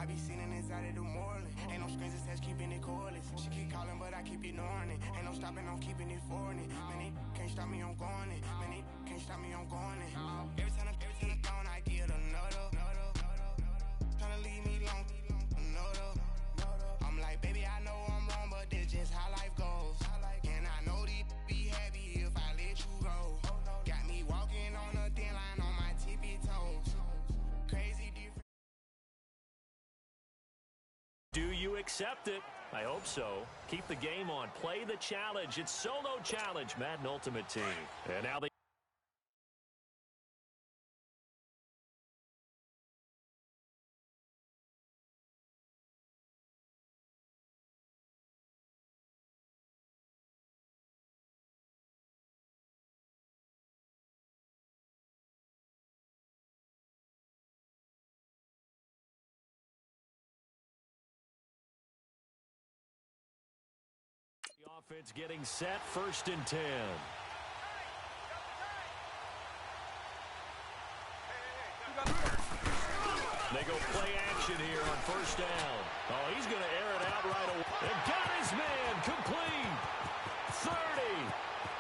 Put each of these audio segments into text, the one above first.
I be sitting inside of the Moreland. Ain't no screens, it says keeping it cordless. She keep calling, but I keep ignoring it. Ain't no stopping, I'm keeping it foreign it. Man, they can't stop me, I'm going it. Man, they can't stop me, I'm going it. Every time I'm gone, I get another. Tryna leave me alone, another. I'm like, baby, I know I'm wrong, but this just how life goes. And I know these be happy if I let you go. Got me walking on a thin line on my tippy toes. Crazy different. Do you accept it? I hope so. Keep the game on. Play the challenge. It's Solo Challenge, Madden Ultimate Team. And now the offense getting set, 1st and 10. They go play action here on 1st down. Oh, he's going to air it out right away. And got his man complete. 30,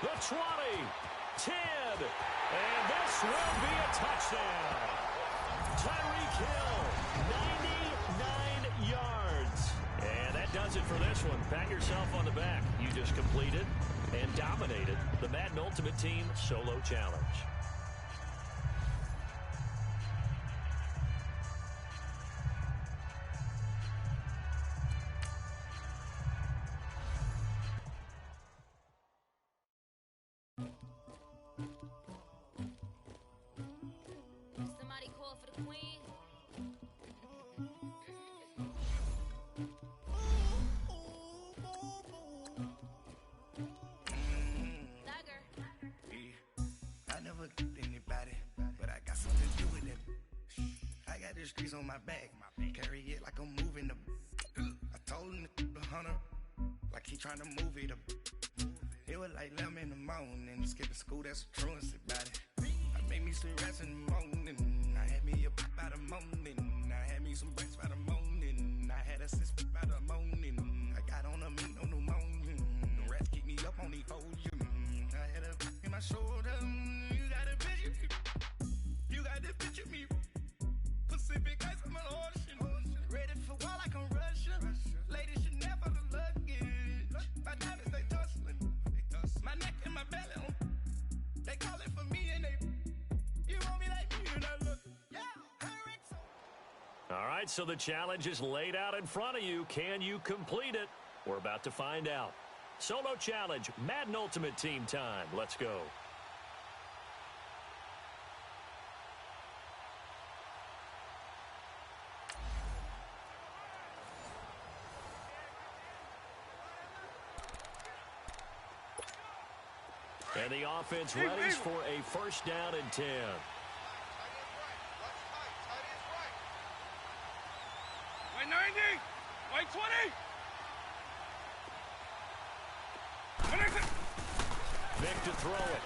the 20, 10, and this will be a touchdown. Tyreek Hill, 99 yards. And that does it for this one. Pat yourself on the back. You just completed and dominated the Madden Ultimate Team Solo Challenge. Somebody call for the queen. I never killed anybody, but I got something to do with it. I got the streets on my back, carry it like I'm moving the. I told him the hunter, like he trying to move it up. It was like 11 in the morning, skipping school, that's a truancy about it. I made me some rest in the morning, I had me up by the morning, I had me some breaks by the morning, I had a sis by the morning, I got on a meat on the morning, the rats keep me up on the podium, I had a in my shoulder, you got a picture, you got the picture me, Pacific ice on my ocean, ready for war like I'm Russia, ladies should never the luggage, my diamonds they tussling, my neck and my belly, they call it for me and they, you want me like me and I look, yeah, All right, so the challenge is laid out in front of you. Can you complete it? We're about to find out. Solo Challenge, Madden Ultimate Team time. Let's go. And the offense readies for a 1st down and 10. White 90, white 20. Vic to throw it.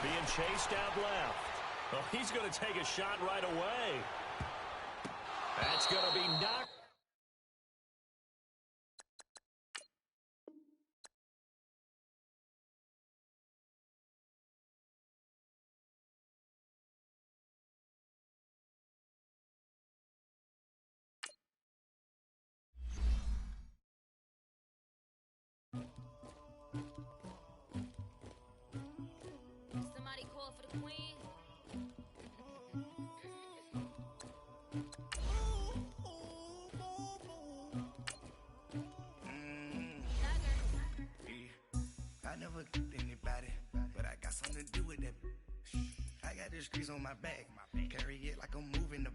Being chased out left. Oh, he's going to take a shot right away. That's going to be knocked. Somebody call for the queen. I never killed anybody, but I got something to do with that. I got the streets on my back, carry it like I'm moving the.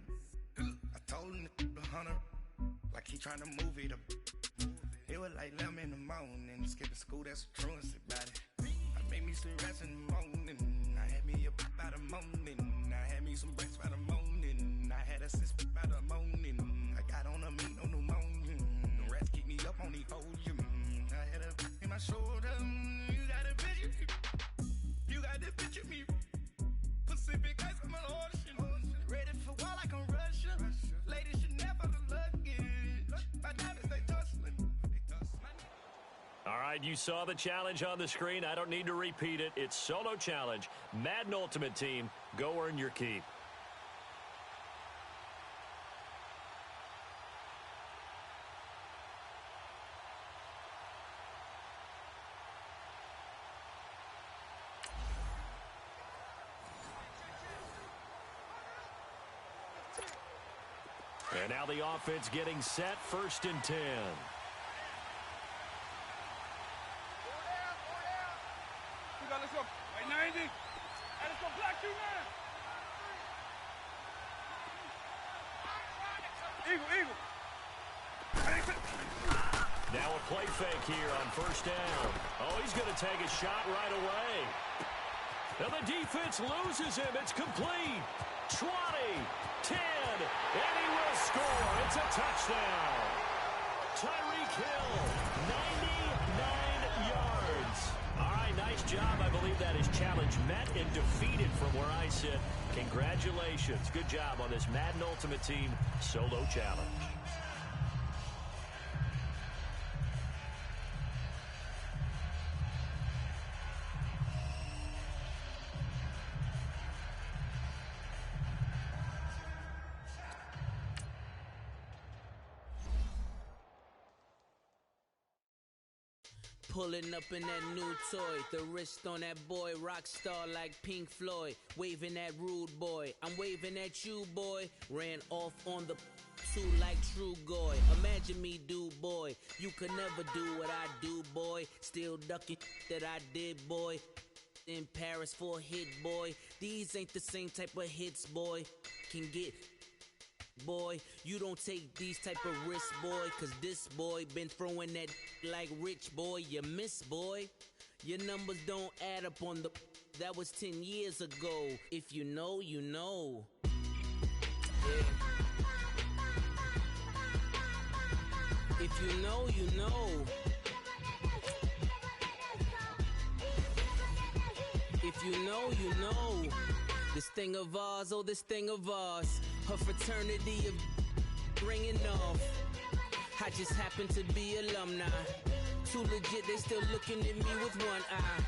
I told him the hunter, like he trying to move it up. It was like 11 in the morning, skipping school, that's a truancy about it. I made me some rest in the morning, I had me up by the morning, I had me some breaks by the morning, I had a sis by the morning, I got on a meat on the morning, the rats keep me up on the podium, I had a in my shoulder, you got a picture, you got the picture me, Pacific ice on my ocean, ready for war like I'm Russia, ladies should never the luggage. right, you saw the challenge on the screen. I don't need to repeat it. It's solo challenge. Madden Ultimate Team, go earn your keep. And now the offense getting set, 1st and 10. Let's go. Right 90. Let's go block you now. Eagle. Now a play fake here on 1st down. Oh, he's going to take a shot right away. Now the defense loses him. It's complete. 20, 10, and he will score. It's a touchdown. Tyreek Hill, 99 yards. All right, nice job. I believe that is challenge met and defeated from where I sit. Congratulations. Good job on this Madden Ultimate Team solo challenge. Pulling up in that new toy, the wrist on that boy, rock star like Pink Floyd, waving at rude boy, I'm waving at you boy, ran off on the two like True Goy, imagine me do boy, you could never do what I do boy, still ducking that I did boy, in Paris for a hit boy, these ain't the same type of hits boy, can get boy, you don't take these type of risks, boy, cause this boy been throwing that like rich boy, you miss, boy. Your numbers don't add up on the, that was 10 years ago. If you know, you know. Yeah. If you know, you know. If you know, you know. This thing of ours, oh, this thing of ours. Her fraternity of ringing off. I just happen to be alumni. Too legit, they still looking at me with one eye.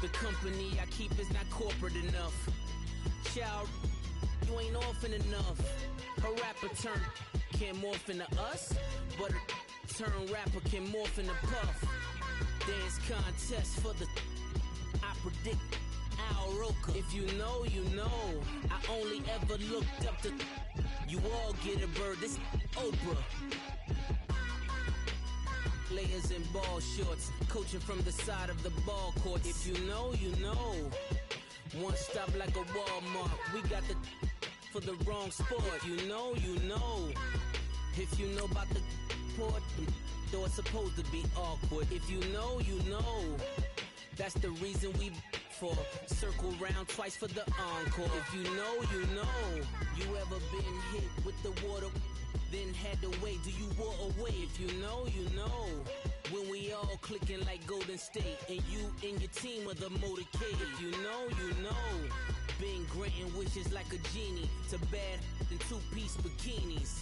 The company I keep is not corporate enough. Child, you ain't orphan enough. A rapper turn can't morph into us, but a turn rapper can morph into Puff. Dance contest for the, I predict Al Roker. If you know, you know. I only ever looked up to, you all get a bird, this Oprah. Layers in ball shorts, coaching from the side of the ball court. If you know, you know. One stop like a Walmart, we got the for the wrong sport. You know, you know. If you know about the port, though it's supposed to be awkward. If you know, you know. That's the reason we for circle round twice for the encore. If you know, you know. You ever been hit with the water, then had to wait? Do you walk away? If you know, you know. When we all clicking like Golden State, and you and your team are the motorcade. If you know, you know. Been granting wishes like a genie to bad in two-piece bikinis.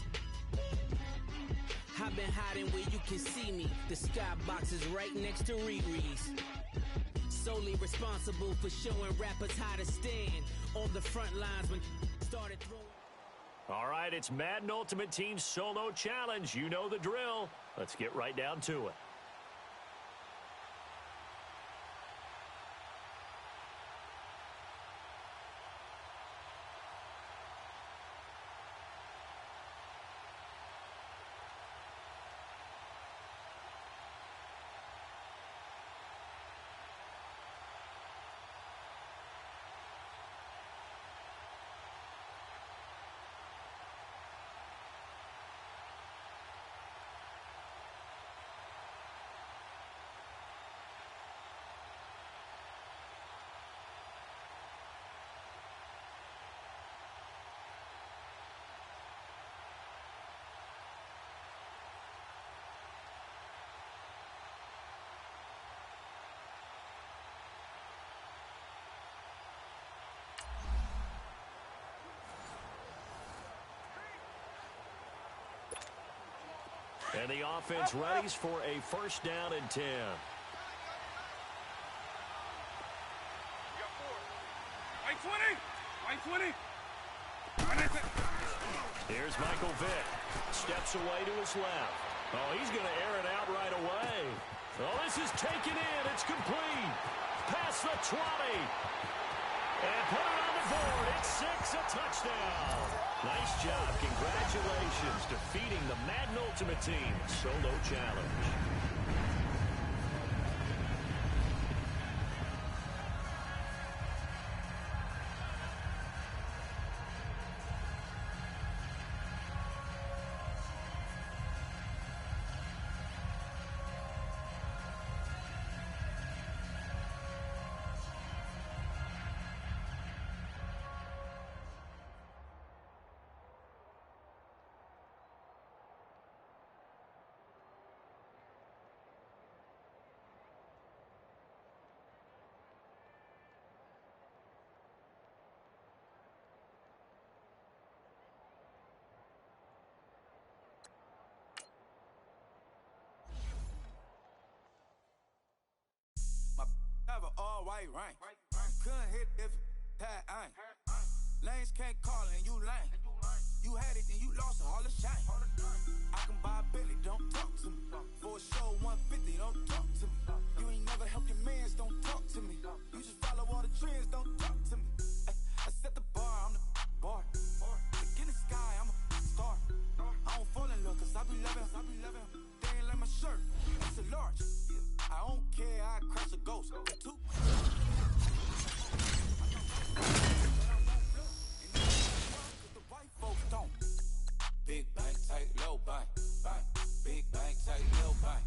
I've been hiding where you can see me. The skybox is right next to Riri's. Solely responsible for showing rappers how to stand on the front lines when started throwing. All right, it's Madden Ultimate Team Solo Challenge. You know the drill. Let's get right down to it. And the offense readies for a 1st down and 10. 20. Here's Michael Vick. Steps away to his left. Oh, he's going to air it out right away. Oh, this is taken in. It's complete. Past the 20. And put it on the board. It's 6, a touchdown. Nice job. Congratulations. Defeating the Madden Ultimate Team solo challenge. Have an all-white rank. Couldn't hit if that ain't. Lanes can't call it and you lame. You had it and you lost it, all the shame. I can buy a Billy, don't talk to me. For a show 150, don't talk to me. You ain't never helped your mans, don't talk to me. You just follow all the trends, don't talk to me. I set the bar, I'm the bar. Look in the sky, I'm a star. I don't fall in love cause I be loving. They ain't like my shirt, it's a large. I don't care, I crash a ghost. Two. The white folks don't. Big bank, tight, low bank. Big bank, tight, low bank.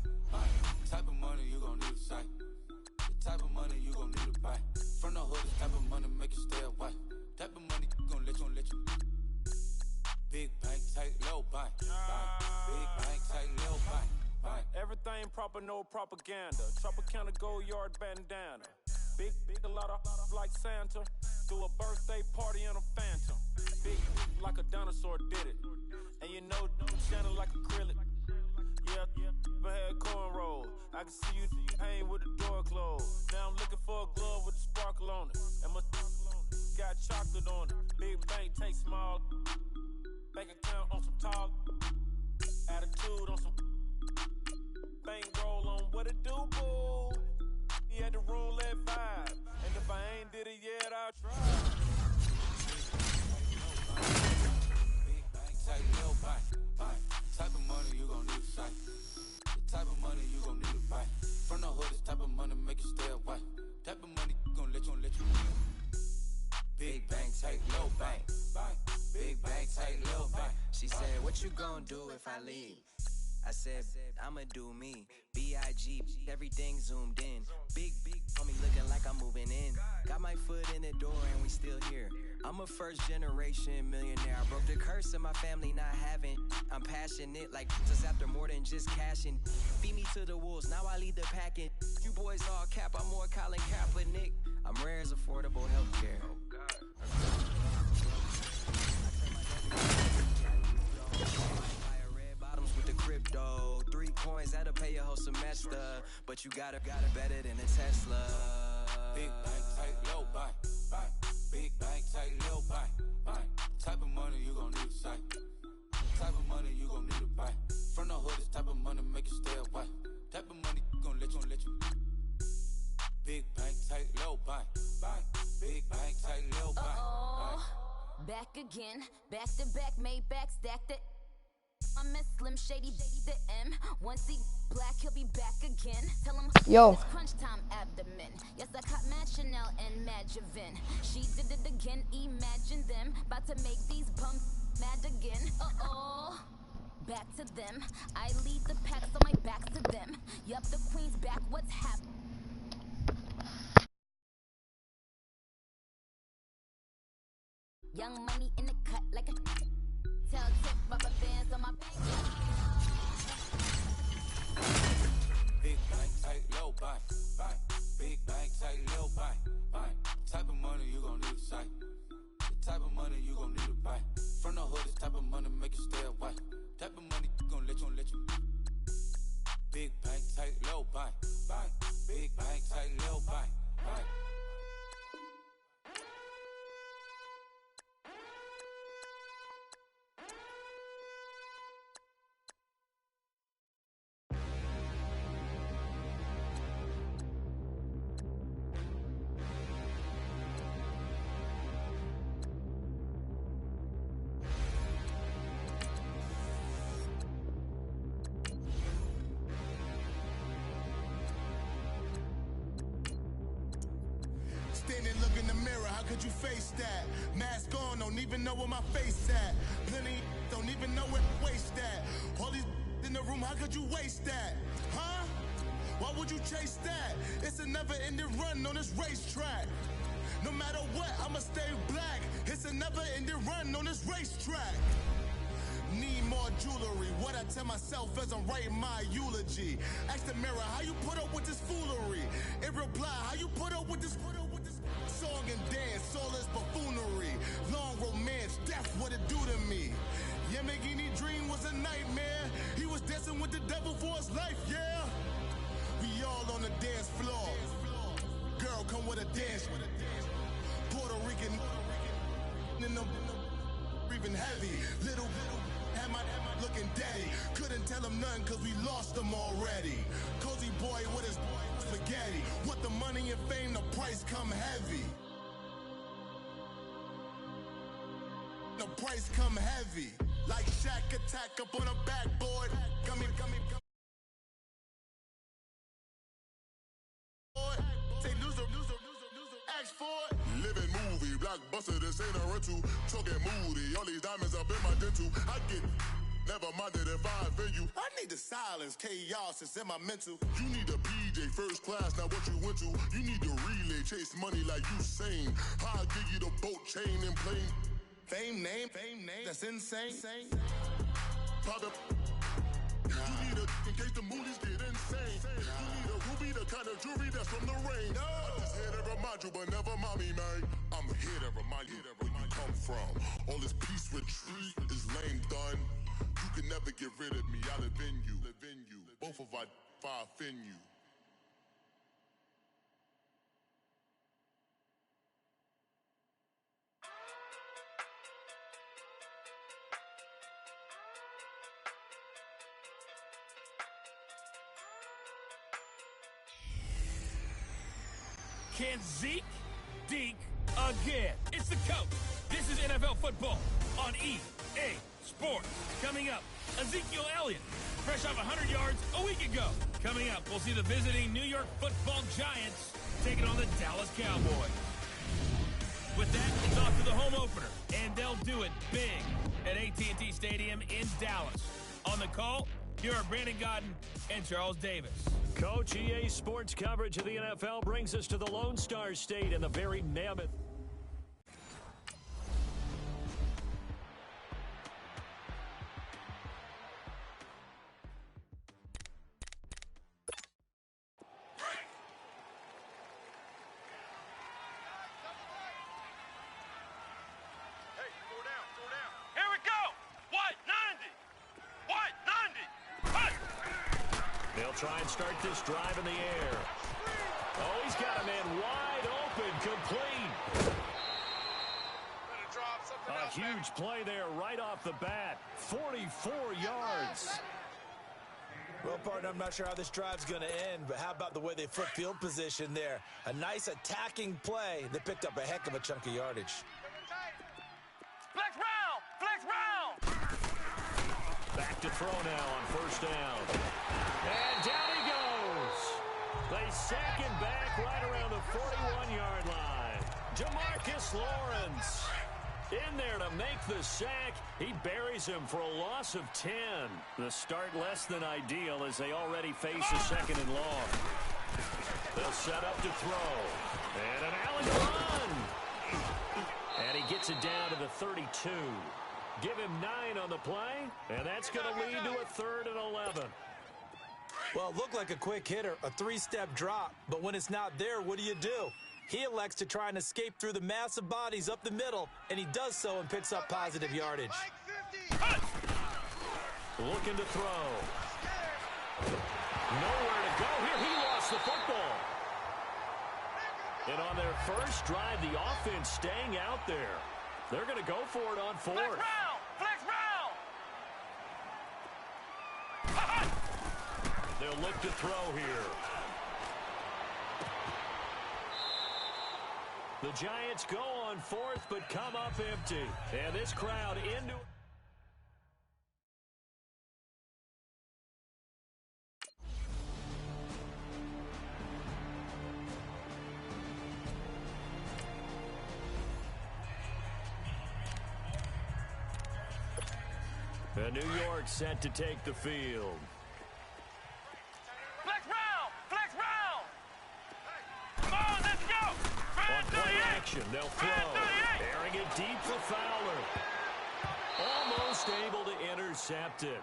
Type of money you gon' need to sight. The type of money you gon' need to buy. From the hood, this type of money make you stay away. Type of money gon' let you. Big bank, tight, low bank. Big bank, tight, low bank. Everything proper, no propaganda. Tropicana gold yard bandana. Big, a lot of like Santa. Do a birthday party in a phantom. Big like a dinosaur did it. And you know, shining like acrylic. Yeah, but had cornrow. I can see you hang with the door closed. Now I'm looking for a glove with a sparkle on it. And my got chocolate on it. Big bank, take small. Bank account on some talk. Attitude on some. Bank roll on what it do, boo. He had the roulette vibe. And if I ain't did it yet, I'll try. Big bank, tight, low bank. Type of money you gon' need to sight. The type of money you gon' need to buy. From the hood, this type of money make you stay away. Type of money gon' let you. Big bank, tight, low bank. Big bank, tight, low bank. She said, what you gon' do if I leave? I said, I'ma do me. B.I.G. Everything zoomed in. Big on me looking like I'm moving in. Got my foot in the door and we still here. I'm a first generation millionaire. I broke the curse of my family not having. I'm passionate like just after more than just cashing. Feed me to the wolves, now I lead the packing. You boys all cap, I'm more Colin Kaepernick. I'm rare as affordable healthcare. With the crypto, 3 coins that'll pay your whole semester. But you gotta better than a Tesla. Big bank, tight, low bank. Big bank, tight, low bank. Type of money you gon' need to sight. Type of money you gon' need to buy. From the hood, this type of money make you stay away. Type of money gon' let you. Big bank, tight, low bank. Big bank, tight, low bank. Back again, back to back, made back, stacked it. I miss Slim Shady, the M. Once he black, he'll be back again. Tell him Yo. it's crunch time abdomen. Yes, I caught Mad Chanel and Mad Javin. She did it again, imagine them. About to make these bums mad again. Back to them. I lead the pack, so my back's to them. Yup, the queen's back, what's happening? Young money in the cut like a tell tip rubber bands on my back. Big bank, tight, low bank. Big bank, tight, low bank. Type of money you gon' need to sight. The type of money you gon' need to buy. From the hood, this type of money make you stay away. Type of money gon' let you. Big bank, tight, low bank. Big bank, tight, low bank. can't look in the mirror, how could you face that? Mask on, don't even know where my face at. Plenty don't even know where to waste that. All these in the room, how could you waste that? Huh? Why would you chase that? It's a never-ending run on this racetrack. No matter what, I'ma stay black. It's a never-ending run on this racetrack. Need more jewelry. What I tell myself as I'm writing my eulogy. Ask the mirror, how you put up with this foolery? It reply, how you put up with this song and dance, all this buffoonery. Long romance, death, what it do to me? Yamagini dream was a nightmare. He was dancing with the devil for his life, yeah. We all on the dance floor. Girl, come with a dance. Puerto Rican in the breathing heavy. Little had my looking daddy. Couldn't tell him nothing cause we lost him already. Cozy boy with his spaghetti. With the money and fame, the price come heavy. The price come heavy. Like Shaq attack up on a backboard. Gummy. Say loser. Ask for it. Living movie, blockbuster, this ain't a rental. Talking moody, all these diamonds up in my dental. I get never minded if I offend you. I need the silence, chaos is in my mental. You need a PJ, first class, not what you went to. You need the relay, chase money like you sane. I'll give you the boat, chain, and plane. Fame name, that's insane. Pop it. You need a, in case the moodies get insane. You need a ruby, the kind of jewelry that's from the rain. I'm just here to remind you, but never mommy, man. I'm here to remind you where you come from. All this peace retreat is lame done. You can never get rid of me, I live in you. Both of our fire offend you. Can Zeke deke again? It's the coach. This is NFL football on EA Sports. Coming up, Ezekiel Elliott, fresh off 100 yards a week ago. Coming up, we'll see the visiting New York Football Giants taking on the Dallas Cowboys. With that, it's off to the home opener, and they'll do it big at AT&T Stadium in Dallas. On the call, here are Brandon Godden and Charles Davis. Coach, EA Sports coverage of the NFL brings us to the Lone Star State and the very mammoth. Try and start this drive in the air. Oh, he's got a man wide open, complete. A huge play there right off the bat. 44 yards. Well, partner, I'm not sure how this drive's going to end, but how about the way they flip field position there? A nice attacking play. They picked up a heck of a chunk of yardage. Flex round! Back to throw now on first down. And down he goes. They sack him back right around the 41-yard line. Jamarcus Lawrence in there to make the sack. He buries him for a loss of 10. The start less than ideal as they already face a second and long. They'll set up to throw. And an alley run. And he gets it down to the 32. Give him 9 on the play, and that's going to lead to a 3rd and 11. Well, it looked like a quick hitter, a 3-step drop, but when it's not there, what do? He elects to try and escape through the massive bodies up the middle, and he does so and picks up positive yardage. Looking to throw. Nowhere to go here. He lost the football. And on their first drive, the offense staying out there. They're going to go for it on 4th. Flex round! They'll look to throw here. The Giants go on 4th, but come up empty. And this crowd into... And New York set to take the field. Flex round! Flex round! Come on, let's go! On play action, they'll throw. Airing it deep for Fowler. Almost able to intercept it.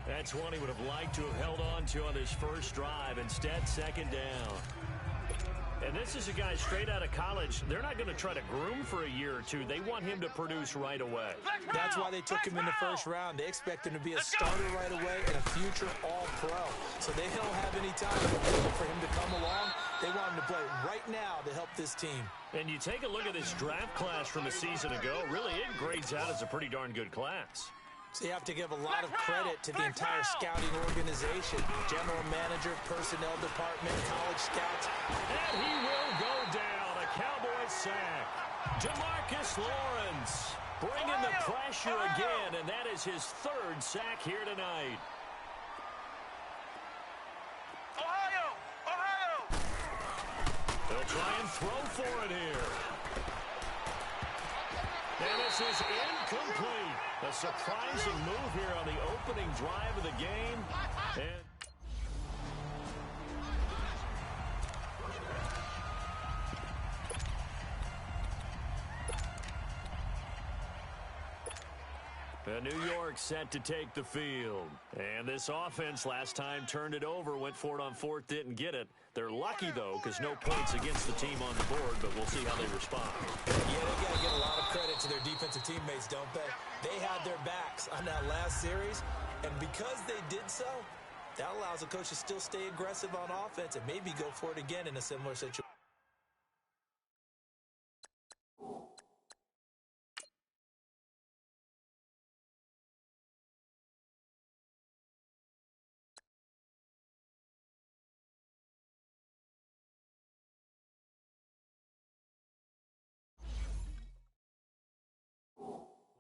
That's one he would have liked to have held on to on his first drive. Instead, second down. And this is a guy straight out of college. They're not going to try to groom for a year or two. They want him to produce right away. That's why they took him in the first round. They expect him to be a starter right away and a future all-pro. So they don't have any time for him to come along. They want him to play right now to help this team. And you take a look at this draft class from a season ago. Really, it grades out as a pretty darn good class. So you have to give a lot of credit to the entire scouting organization, general manager, personnel department, college scouts. And he will go down. A Cowboy sack. Jamarcus Lawrence bringing the pressure again, and that is his third sack here tonight. Ohio! They'll try and throw for it here. And this is incomplete. A surprising move here on the opening drive of the game. And New York set to take the field. And this offense last time turned it over, went for it on fourth, didn't get it. They're lucky, though, because no points against the team on the board, but we'll see how they respond. Yeah, they got to give a lot of credit to their defensive teammates, don't they? They had their backs on that last series, and because they did so, that allows the coach to still stay aggressive on offense and maybe go for it again in a similar situation.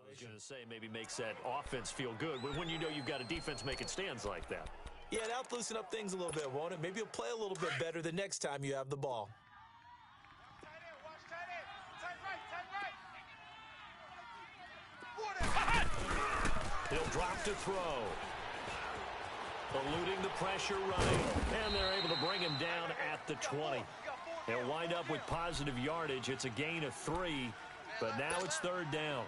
I was going to say maybe makes that offense feel good when you know you've got a defense making stands like that. Yeah, that'll loosen up things a little bit, won't it? Maybe you'll play a little bit better the next time you have the ball. He'll drop to throw. Eluding the pressure running, and they're able to bring him down at the 20. They'll wind up with positive yardage. It's a gain of 3, but now it's third down.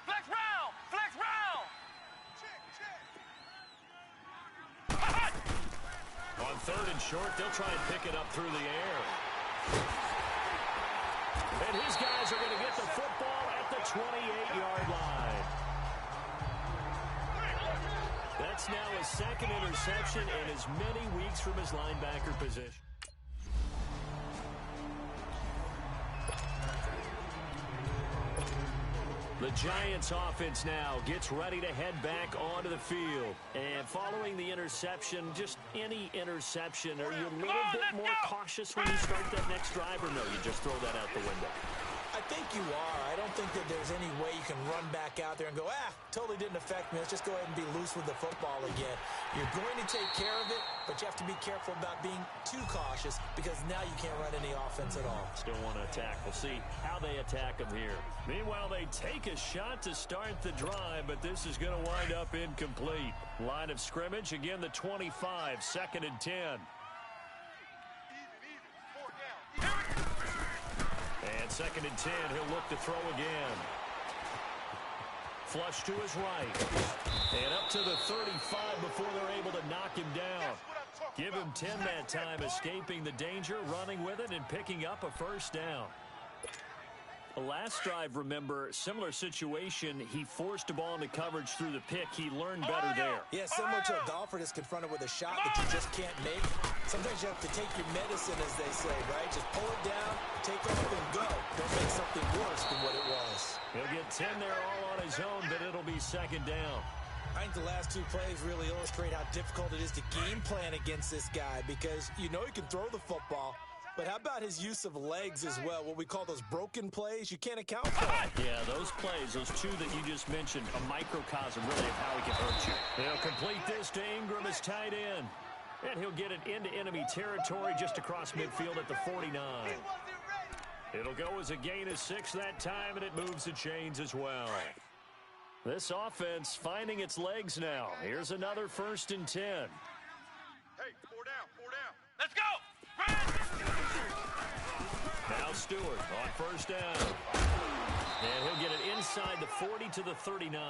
Flex round! Flex round! On third and short, they'll try and pick it up through the air. And his guys are going to get the football at the 28-yard line. That's now his second interception in as many weeks from his linebacker position. The Giants offense now gets ready to head back onto the field. And following the interception, just any interception, are you a little bit more cautious when you start that next drive, or no, you just throw that out the window? I think you are. I don't think that there's any way you can run back out there and go, totally didn't affect me. Let's just go ahead and be loose with the football again. You're going to take care of it, but you have to be careful about being too cautious because now you can't run any offense at all. Still want to attack. We'll see how they attack them here. Meanwhile, they take a shot to start the drive, but this is going to wind up incomplete. Line of scrimmage, again, the 25, 2nd and 10. And 2nd and 10, he'll look to throw again. Flush to his right. And up to the 35 before they're able to knock him down. Give him 10 that time, escaping the danger, running with it, and picking up a first down. The last drive, remember, similar situation. He forced a ball into coverage through the pick. He learned better there. Yeah, similar to a golfer that's confronted with a shot that you just can't make. Sometimes you have to take your medicine, as they say, right? Just pull it down, take off, and go. Don't make something worse than what it was. He'll get 10 there all on his own, but it'll be second down. I think the last two plays really illustrate how difficult it is to game plan against this guy because you know he can throw the football. But how about his use of legs as well, what we call those broken plays? You can't account for them. Yeah, those plays, those two that you just mentioned, a microcosm really of how he can hurt you. He'll complete this to Ingram as tight end. And he'll get it into enemy territory just across midfield at the 49. It'll go as a gain of 6 that time, and it moves the chains as well. This offense finding its legs now. Here's another 1st and 10. Hey, 4 down, 4 down. Let's go! Now Stewart on 1st down. And he'll get it inside the 40 to the 39.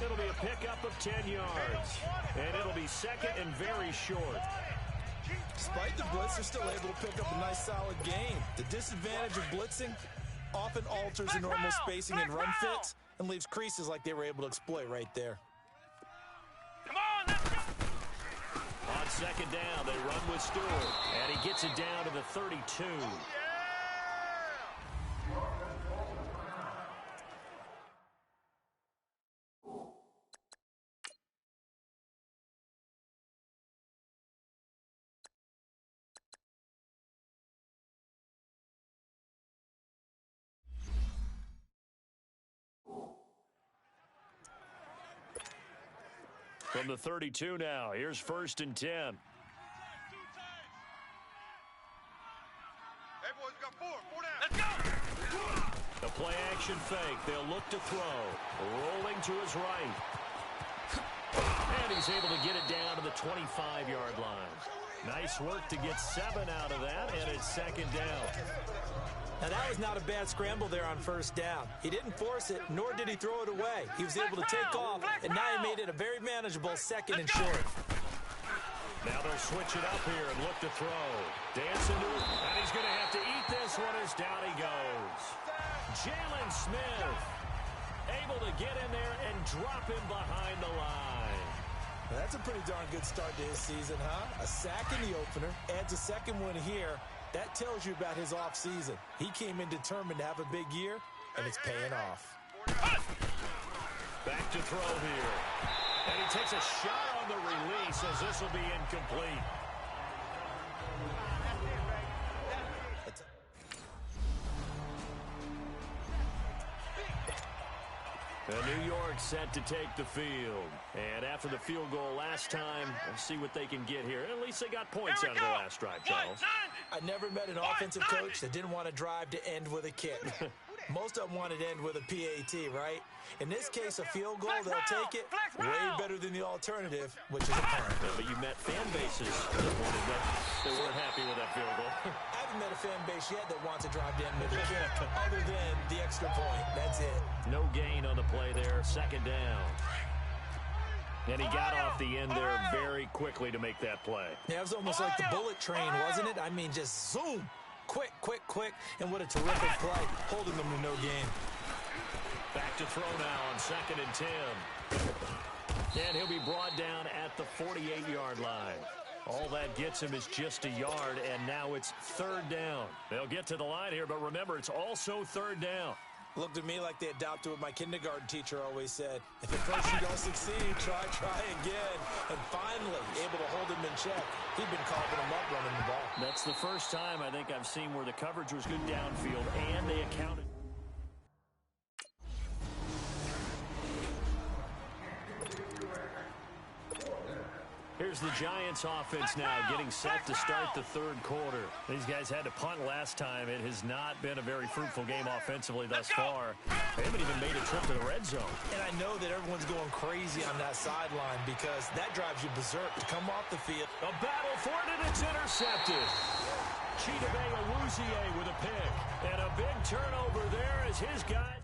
It'll be a pickup of 10 yards. And it'll be 2nd and very short. Despite the blitz, they're still able to pick up a nice solid gain. The disadvantage of blitzing often alters the normal spacing and run fits and leaves creases like they were able to exploit right there. Come on, let's go! On 2nd down, they run with Stewart. And he gets it down to the 32. From the 32 now, here's 1st and 10. Hey, boys, we got 4 down. Let's go! The play action fake. They'll look to throw. Rolling to his right. And he's able to get it down to the 25-yard line. Nice work to get 7 out of that, and it's 2nd down. Now, that was not a bad scramble there on 1st down. He didn't force it, nor did he throw it away. He was able to take off, and now he made it a very manageable 2nd and short. Now they'll switch it up here and look to throw. Dance into it, and he's going to have to eat this one as down he goes. Jalen Smith able to get in there and drop him behind the line. Well, that's a pretty darn good start to his season, huh? A sack in the opener, adds a 2nd one here. That tells you about his offseason. He came in determined to have a big year, and it's paying off. Back to throw here. And he takes a shot on the release as this will be incomplete. New York set to take the field. And after the field goal last time, we'll see what they can get here. At least they got points out of the last drive, Charles. I never met an offensive coach that didn't want to drive to end with a kick. Most of them wanted to end with a PAT, right? In this case, a field goal, they'll take it. Way better than the alternative, which is a punt. Yeah, but you met fan bases that they weren't happy with that field goal. I haven't met a fan base yet that wants to drive to end with a kick, other than the extra point. That's it. No gain on the play there. 2nd down. And he got off the end there very quickly to make that play. Yeah, it was almost like the bullet train, wasn't it? I mean, just zoom. Quick, quick, quick. And what a terrific play, holding them to no gain. Back to throw now on 2nd and 10. And he'll be brought down at the 48-yard line. All that gets him is just a yard, and now it's 3rd down. They'll get to the line here, but remember, it's also 3rd down. Looked at me like they adopted what my kindergarten teacher always said. If at first you don't succeed, try again. And finally, able to hold him in check. He'd been carving him up running the ball. That's the first time I think I've seen where the coverage was good downfield, and they accounted. Here's the Giants offense now getting set to start the 3rd quarter. These guys had to punt last time. It has not been a very fruitful game offensively thus far. They haven't even made a trip to the red zone. And I know that everyone's going crazy on that sideline because that drives you berserk to come off the field. A battle for it, and it's intercepted. Chidobe Awuzie with a pick. And a big turnover there as his guy.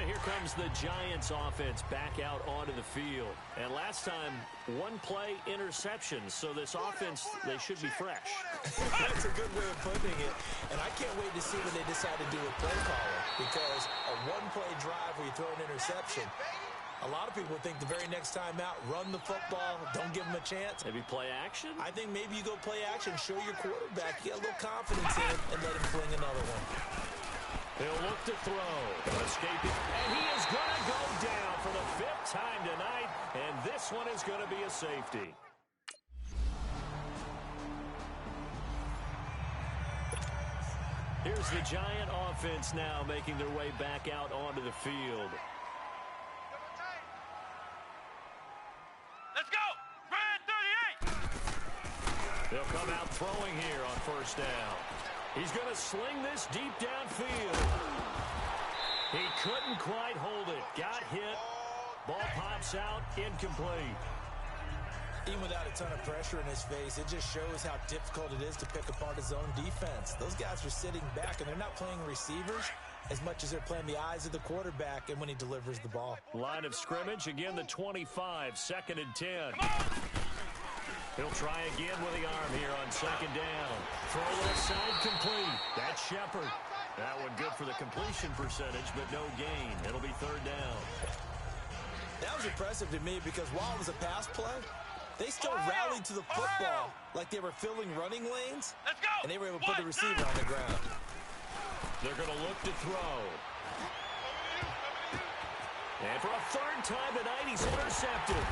Here comes the Giants offense back out onto the field. And last time, 1 play interception. So this offense, they should be fresh. That's a good way of putting it. And I can't wait to see what they decide to do with play caller. Because a 1-play drive where you throw an interception, a lot of people think the very next time out, run the football, don't give them a chance. Maybe play action? I think maybe you go play action, show your quarterback, get a little confidence in it, and let him fling another one. He'll look to throw. Escaping. And he is going to go down for the 5th time tonight. And this one is going to be a safety. Here's the Giant offense now making their way back out onto the field. Let's go! Red 38! They'll come out throwing here on first down. He's going to sling this deep downfield. He couldn't quite hold it. Got hit. Ball pops out. Incomplete. Even without a ton of pressure in his face, it just shows how difficult it is to pick apart his own defense. Those guys are sitting back, and they're not playing receivers as much as they're playing the eyes of the quarterback and when he delivers the ball. Line of scrimmage, again the 25, 2nd and 10. He'll try again with the arm here on 2nd down. Throw left side complete. That's Shepard. That one good for the completion percentage, but no gain. It'll be 3rd down. That was impressive to me because while it was a pass play, they still rallied to the football like they were filling running lanes, and they were able to put the receiver on the ground. They're going to look to throw. And for a 3rd time tonight, he's intercepted.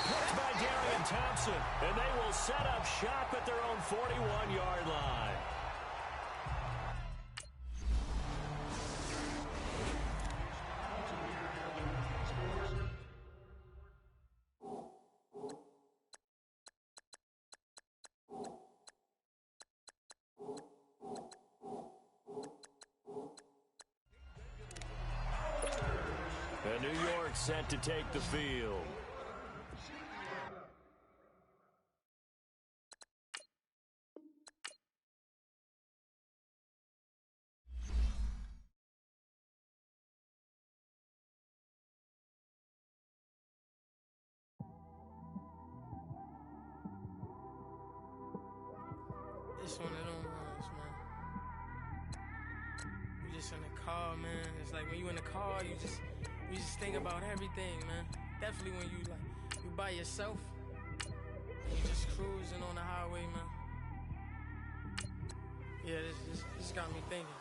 Picked by Darian Thompson, and they will set up shop at their own 41-yard line. And New York set to take the field. It's one of them ones, man. You just in the car, man. It's like when you in the car, you just think about everything, man. Definitely when you by yourself, and you just cruising on the highway, man. Yeah, this got me thinking.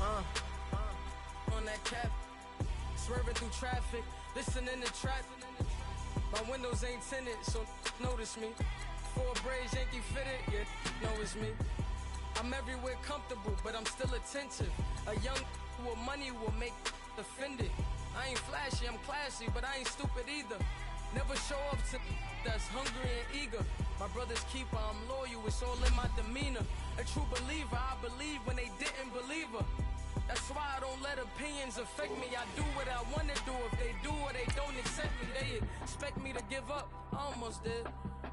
On that cap, swerving through traffic, listening to traffic. My windows ain't tinted, so notice me. 4 braids, Yankee fitted, yeah, know it's me. I'm everywhere comfortable, but I'm still attentive. A young with money will make offended. I ain't flashy, I'm classy, but I ain't stupid either. Never show up to that's hungry and eager. My brother's keeper, I'm loyal, it's all in my demeanor. A true believer, I believe when they didn't believe her. That's why I don't let opinions affect me. I do what I want to do. If they do or they don't accept me, they expect me to give up. I almost did.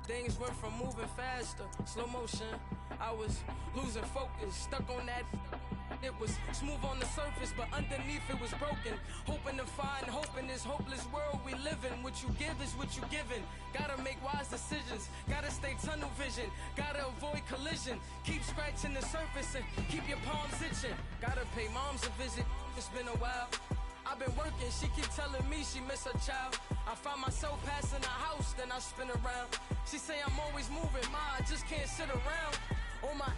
Things went from moving faster, slow motion. I was losing focus, stuck on that. It was smooth on the surface, but underneath it was broken. Hoping to find hope in this hopeless world we live in. What you give is what you given. Gotta make wise decisions. Gotta stay tunnel vision. Gotta avoid collision. Keep scratching the surface and keep your palms itching. Gotta pay moms a visit. It's been a while. I've been working, she keep telling me she miss her child. I find myself passing the house, then I spin around. She say I'm always moving, ma, I just can't sit around. Oh my,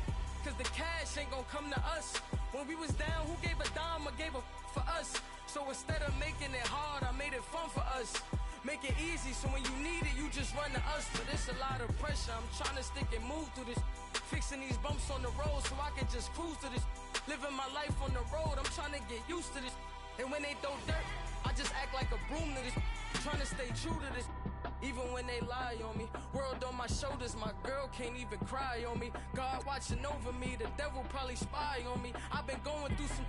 cause the cash ain't gon' come to us. When we was down, who gave a dime or gave a for us? So instead of making it hard, I made it fun for us. Make it easy, so when you need it, you just run to us. But it's a lot of pressure, I'm trying to stick and move through this. Fixing these bumps on the road so I can just cruise to this. Living my life on the road, I'm trying to get used to this. And when they throw dirt, I just act like a broom to this. Trying to stay true to this. Even when they lie on me. World on my shoulders, my girl can't even cry on me. God watching over me, the devil probably spy on me. I've been going through some.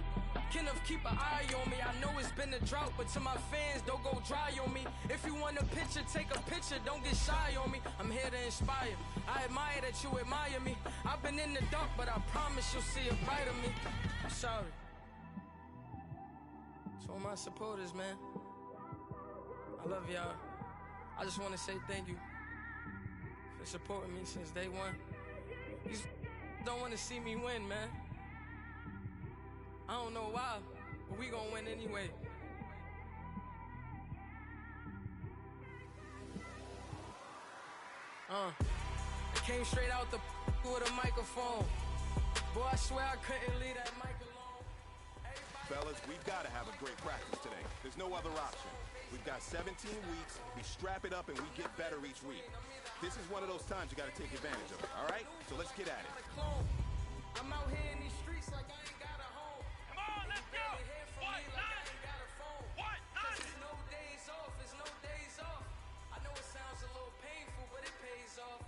Kenneth, keep an eye on me. I know it's been a drought, but to my fans, don't go dry on me. If you want a picture, take a picture, don't get shy on me. I'm here to inspire. I admire that you admire me. I've been in the dark, but I promise you'll see a bright of me. I'm sorry. To all my supporters, man, I love y'all. I just want to say thank you for supporting me since day one. You don't want to see me win, man. I don't know why, but we gonna win anyway. I came straight out the with a microphone. Boy, I swear I couldn't leave that mic alone. Fellas, we've got to have a great practice today. There's no other option. We've got 17 weeks, we strap it up and we get better each week. This is one of those times you got to take advantage of it, all right? So let's get at it. I'm out here in these streets like I ain't got a home. Come on, let's go! What? What? There's no days off, there's no days off. I know it sounds a little painful, but it pays off.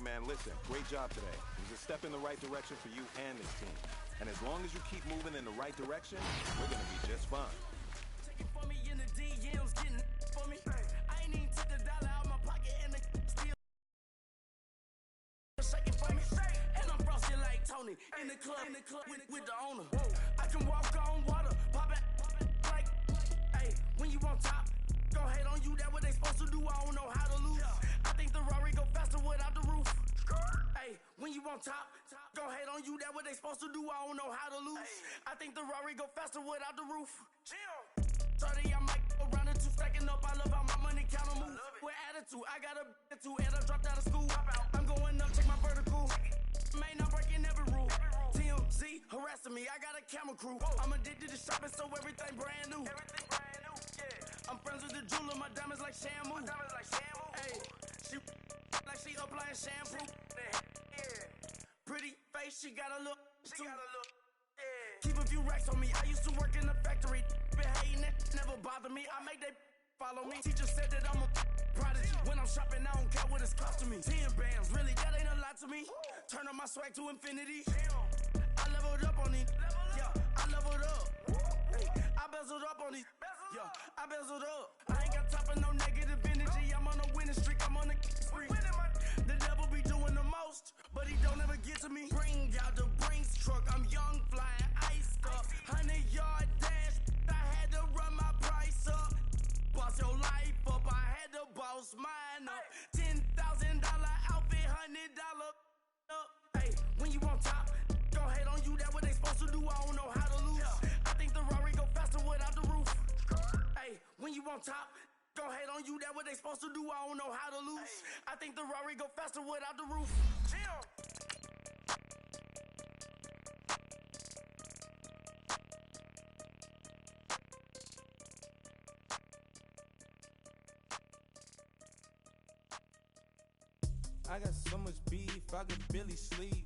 man, listen, great job today. It was a step in the right direction for you and this team. And as long as you keep moving in the right direction, we're going to be just fine. Take it for me in the DMs, getting for me. I ain't even took a dollar out my pocket and the still shaking for me. And I'm frosty like Tony in the club with the owner. I can walk on water, pop it like, hey, when you on top, go hate on you, that what they supposed to do, I don't know how to lose. I think the Rari go faster without the roof. Hey, when you on top, go hate on you, that what they supposed to do, I don't know how to lose. I think the Rari go faster without the roof. 30, I might go around the two, stacking up, I love how my money count on move. With attitude, I got a attitude, and I dropped out of school. I'm going up, check my vertical. Man, I'm breaking every rule. TMZ harassing me, I got a camera crew. I'm addicted to shopping, so everything brand new. I'm friends with the jeweler, my diamonds like Shamu. Hey, she like she applying shampoo. Pretty face, she got a look. Keep a few racks on me. I used to work in the factory. Been hating it, never bother me. I make they follow me. Teacher said that I'm a prodigy. When I'm shopping, I don't care what it's costing me. 10 bands, really, that ain't a lot to me. Turn on my swag to infinity. I leveled up on these. Yeah, I leveled up. Hey, I bezeled up on these. Yeah, I bezeled up. I ain't got time for no negative energy. I'm on a winning streak. I'm on a spree. The devil be doing the most, but he don't ever get to me. Bring out the Brinks truck. I'm young, flying, iced up. 100-yard dash. I had to run my price up. Boss your life up. I had to boss mine up. $10,000 outfit, $100 up. Hey, when you on top, go hate on you. That what they supposed to do. I don't know how to lose. I think the Rari go faster without the roof. Hey, when you on top, go hate on you. That what they supposed to do. I don't know how to lose. I think the Rari go faster without the roof. I got so much beef, I could barely sleep.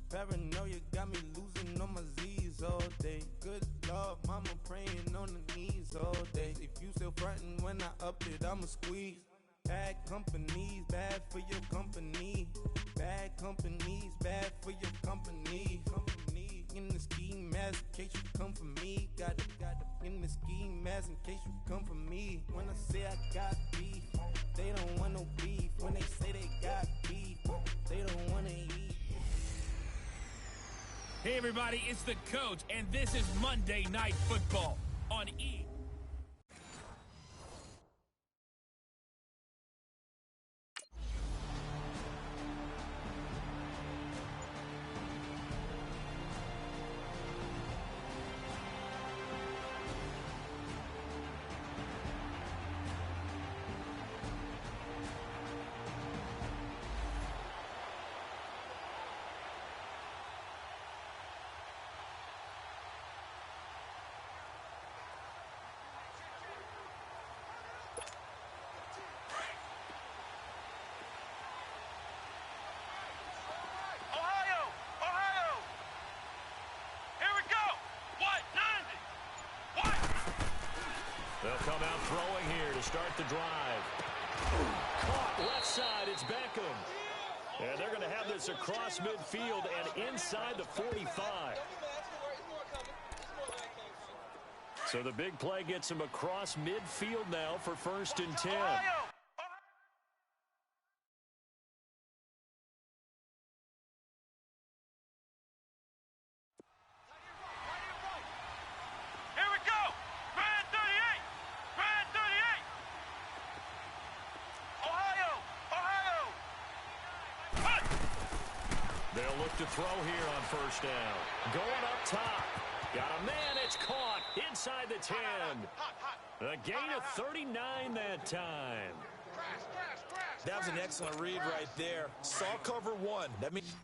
Paranoia got me losing on my Z's all day. Good Lord, mama praying on the knees all day. If you still frontin' when I up it, I'ma squeeze. Bad companies, bad for your company. Bad companies, bad for your company. Company in the ski mask in case you come for me. Got it in the ski mask in case you come for me. When I say I got beef, they don't want no beef. When they say they got beef, they don't wanna eat. Hey everybody, it's the coach, and this is Monday Night Football on E! They'll come out throwing here to start the drive. Caught left side, it's Beckham. And they're going to have this across midfield and inside the 45. So the big play gets him across midfield now for 1st and 10. They'll look to throw here on 1st down. Going up top. Got a man, it's caught inside the 10. A gain of 39 that time. That was an excellent read right there. Saw cover one. That means...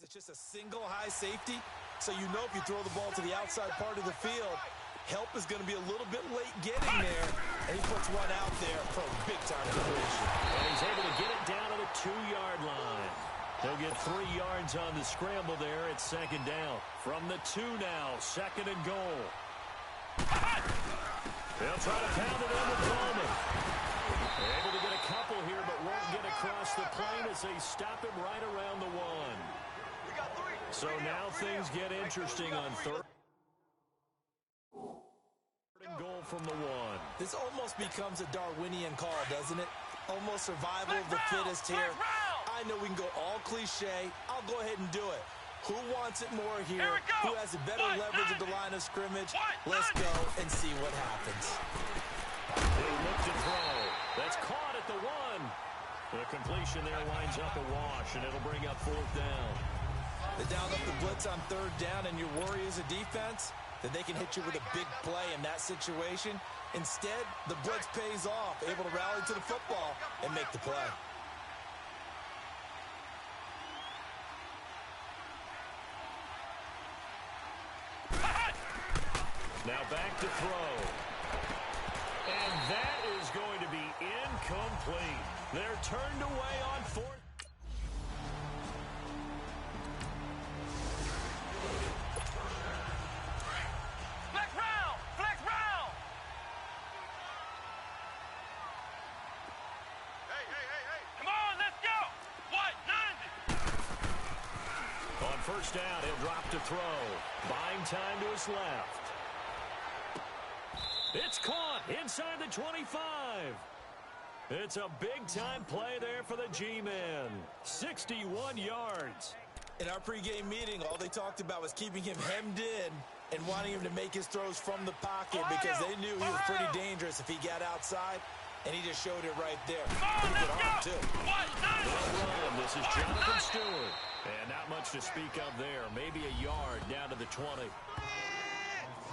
It's just a single high safety, so you know if you throw the ball to the outside part of the field, help is going to be a little bit late getting there, and he puts one out there for a big-time completion. And he's able to get it down to the 2-yard line. He'll get 3 yards on the scramble there at second down. From the 2 now, second and goal. They'll try to pound it in with Bowman. They're able to get a couple here, but won't get across the plane as they stop him right around the 1. So now things get interesting on third and goal from the 1. This almost becomes a Darwinian call, doesn't it? Almost survival of the fittest here. I know we can go all cliche. I'll go ahead and do it. Who wants it more here? Who has a better leverage at the line of scrimmage? Let's go and see what happens. They look to throw. That's caught at the 1. The completion there winds up a wash, and it'll bring up 4th down. They down up the blitz on 3rd down, and your worry is a defense that they can hit you with a big play in that situation. Instead, the blitz pays off, able to rally to the football and make the play. Now back to throw. And that is going to be incomplete. They're turned away on 4th. Flex round! Flex round! Hey! Come on, let's go! What? 90! On 1st down, he'll drop to throw. Buying time to his left. It's caught inside the 25. It's a big-time play there for the G-men. 61 yards. In our pregame meeting, all they talked about was keeping him hemmed in and wanting him to make his throws from the pocket because they knew he was pretty dangerous if he got outside, and he just showed it right there. Pretty good arm, too. This is Jonathan Stewart. And not much to speak of there. Maybe a yard down to the 20.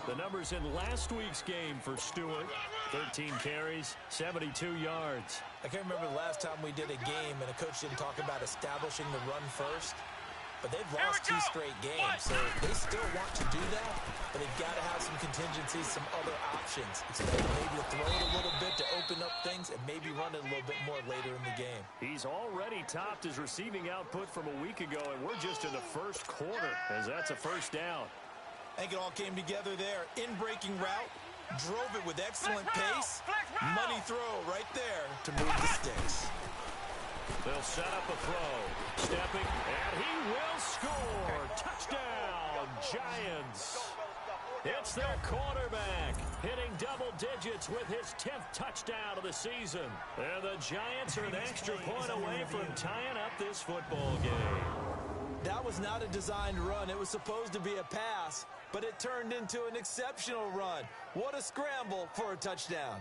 The numbers in last week's game for Stewart: 13 carries, 72 yards. I can't remember the last time we did a game and a coach didn't talk about establishing the run first. But they've lost 2 straight games, so they still want to do that, but they've got to have some contingencies, some other options. Expect maybe to throw it a little bit to open up things and maybe run it a little bit more later in the game. He's already topped his receiving output from a week ago, and we're just in the first quarter as that's a 1st down. I think it all came together there. In-breaking route, drove it with excellent pace. Money throw right there to move the sticks. They'll set up a throw. Stepping, and he will score. Touchdown, Giants. It's their quarterback hitting double digits with his 10th touchdown of the season. And the Giants are an extra point away from tying up this football game. That was not a designed run. It was supposed to be a pass, but it turned into an exceptional run. What a scramble for a touchdown.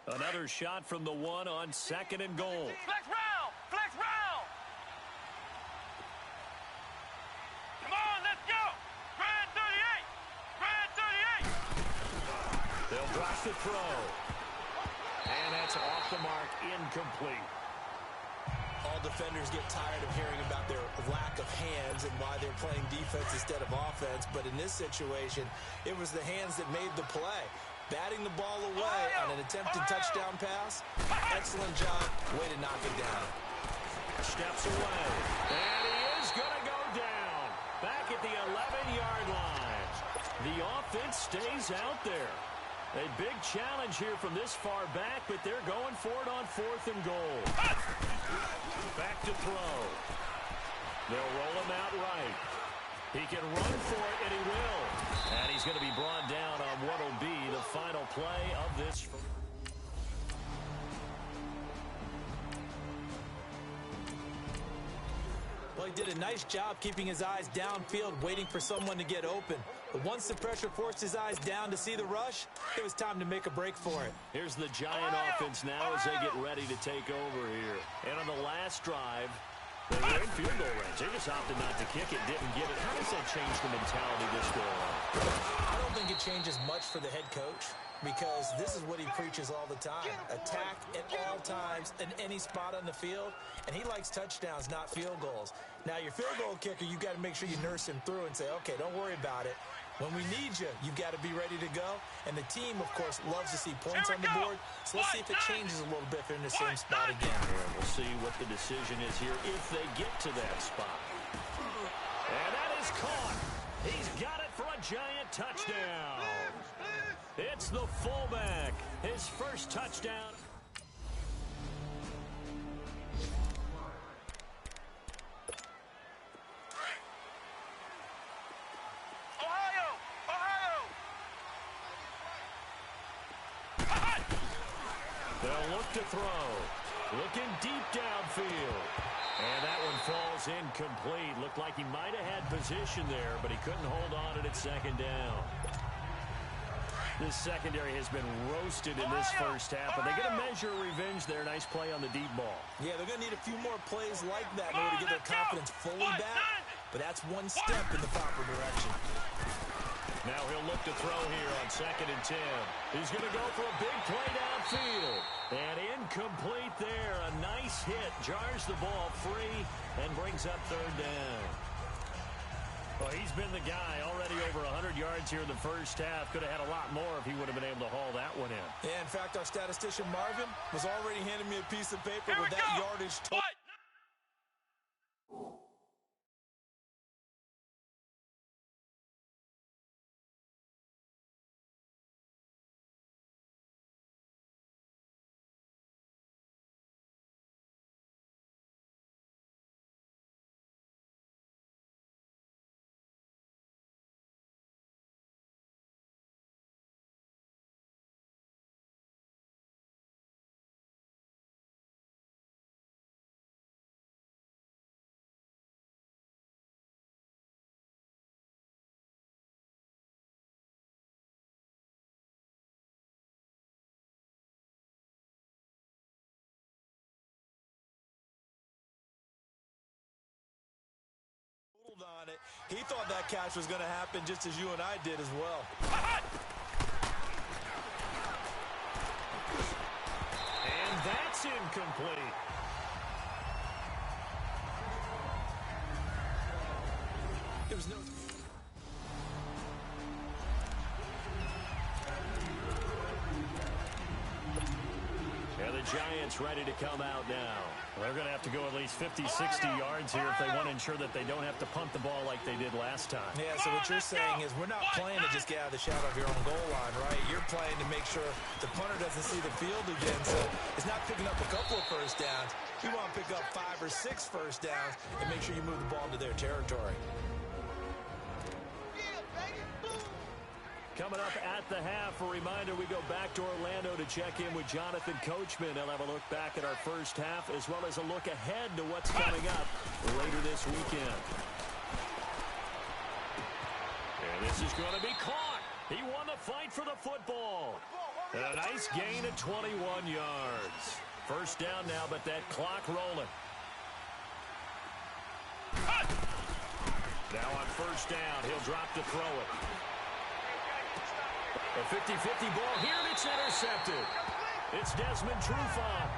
Another shot from the 1 on 2nd and goal. Flex round! Flex round! Come on, let's go! Grand 38! Grand 38! They'll drop the throw. And that's off the mark, incomplete. All defenders get tired of hearing about their lack of hands and why they're playing defense instead of offense. But in this situation, it was the hands that made the play. Batting the ball away on an attempted touchdown pass. Excellent job. Way to knock it down. Steps away. And he is going to go down. Back at the 11-yard line. The offense stays out there. A big challenge here from this far back, but they're going for it on 4th and goal. Back to throw. They'll roll him out right. He can run for it, and he will. And he's going to be brought down on what will be the final play of this. Well, he did a nice job keeping his eyes downfield, waiting for someone to get open. But once the pressure forced his eyes down to see the rush, it was time to make a break for it. Here's the Giant offense now as they get ready to take over here. And on the last drive, they were in field goal range. They just opted not to kick it, didn't get it. How does that change the mentality this go on? I don't think it changes much for the head coach, because this is what he preaches all the time. Attack at all times in any spot on the field, and he likes touchdowns, not field goals. Now, your field goal kicker, you've got to make sure you nurse him through and say, okay, don't worry about it. When we need you, you've got to be ready to go. And the team, of course, loves to see points on the board. So let's see if it changes a little bit if they're in the same spot again. And we'll see what the decision is here if they get to that spot. And that is caught. He's got it for a Giant touchdown. It's the fullback. His first touchdown. They'll look to throw. Looking deep downfield. And that one falls incomplete. Looked like he might have had position there, but he couldn't hold on at second down. This secondary has been roasted in this first half, but they're going to measure revenge there. Nice play on the deep ball. Yeah, they're going to need a few more plays like that in order to get their confidence fully back, but that's one step in the proper direction. Now he'll look to throw here on 2nd and 10. He's going to go for a big play downfield. And incomplete there. A nice hit. Jars the ball free and brings up 3rd down. Well, he's been the guy already over 100 yards here in the first half. Could have had a lot more if he would have been able to haul that one in. Yeah, in fact, our statistician Marvin was already handing me a piece of paper with that yardage total. On it. He thought that catch was going to happen just as you and I did as well. And that's incomplete. There was no... And the Giants ready to come out now. They're going to have to go at least 50, 60 yards here if they want to ensure that they don't have to punt the ball like they did last time. Yeah, so what you're saying is we're not playing to just get out of the shadow of your own goal line, right? You're playing to make sure the punter doesn't see the field again. So it's not picking up a couple of first downs. You want to pick up 5 or 6 first downs and make sure you move the ball into their territory. Coming up at the half, a reminder, we go back to Orlando to check in with Jonathan Coachman. He'll have a look back at our first half as well as a look ahead to what's coming up later this weekend. And this is going to be caught. He won the fight for the football. And a nice gain of 21 yards. First down now, but that clock rolling. Now on first down, he'll drop to throw it. A 50-50 ball here, and it's intercepted. It's Desmond Trufant.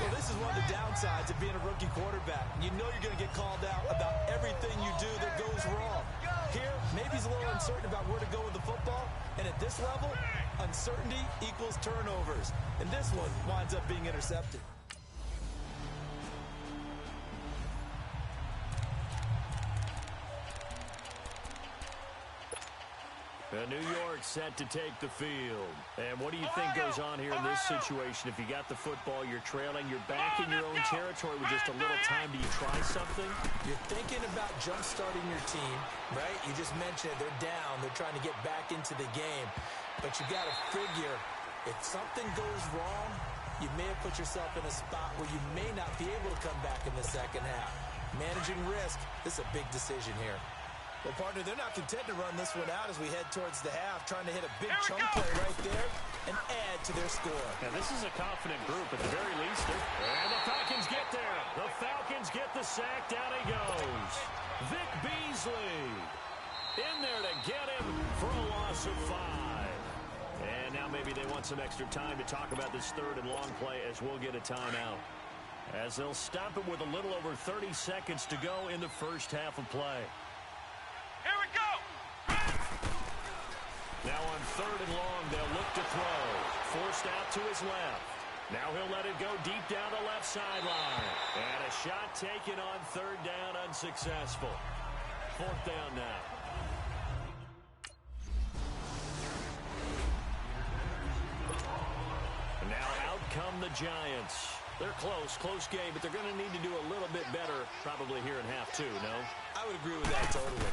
Well, this is one of the downsides of being a rookie quarterback. You know you're going to get called out about everything you do that goes wrong. Here, maybe he's a little uncertain about where to go with the football, and at this level, uncertainty equals turnovers. And this one winds up being intercepted. New York set to take the field. And what do you think goes on here in this situation? If you got the football, you're trailing, you're back in your own territory with just a little time. Do you try something? You're thinking about jump-starting your team, right? You just mentioned it. They're down. They're trying to get back into the game. But you got to figure, if something goes wrong, you may have put yourself in a spot where you may not be able to come back in the second half. managing risk. This is a big decision here. Well, partner, they're not content to run this one out as we head towards the half, trying to hit a big chunk play right there and add to their score. Now, this is a confident group at the very least. And the Falcons get there. The Falcons get the sack. Down he goes. Vic Beasley in there to get him for a loss of 5. And now maybe they want some extra time to talk about this third and long play as we'll get a timeout. As they'll stop it with a little over 30 seconds to go in the first half of play. Here we go! Now on third and long, they'll look to throw. Forced out to his left. Now he'll let it go deep down the left sideline. And a shot taken on third down, unsuccessful. Fourth down now. Now out come the Giants. They're close game, but they're going to need to do a little bit better probably here in half two, no? I would agree with that totally.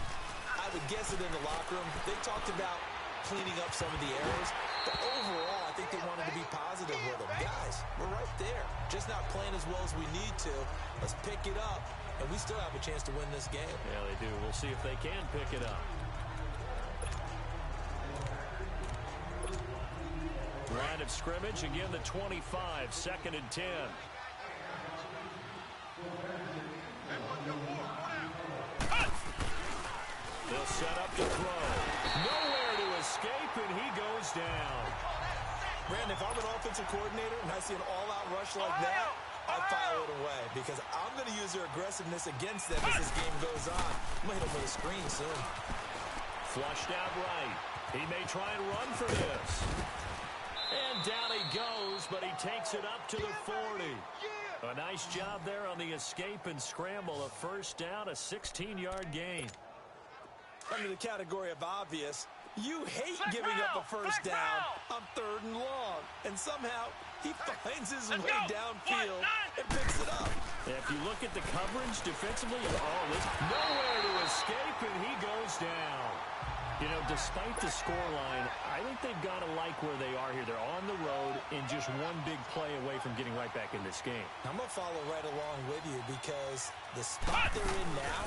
I would guess it in the locker room. They talked about cleaning up some of the errors, but overall, I think they wanted to be positive with them. Guys, we're right there. Just not playing as well as we need to. Let's pick it up, and we still have a chance to win this game. Yeah, they do. We'll see if they can pick it up. Line of scrimmage, again the 25, 2nd and 10. They'll set up to throw. Nowhere to escape, and he goes down. Brandon, if I'm an offensive coordinator and I see an all-out rush like that, I file it away because I'm going to use their aggressiveness against them as this game goes on. I'm going to hit them with a screen soon. Flushed out right. He may try and run for this. And down he goes, but he takes it up to the 40. A nice job there on the escape and scramble. A first down, a 16-yard gain. Under the category of obvious, you hate giving up a first down on third and long. And somehow, he finds his way downfield and picks it up. If you look at the coverage defensively, nowhere to escape, and he goes down. You know, despite the scoreline, I think they've got to like where they are here. They're on the road and just one big play away from getting right back in this game. I'm going to follow right along with you because the spot they're in now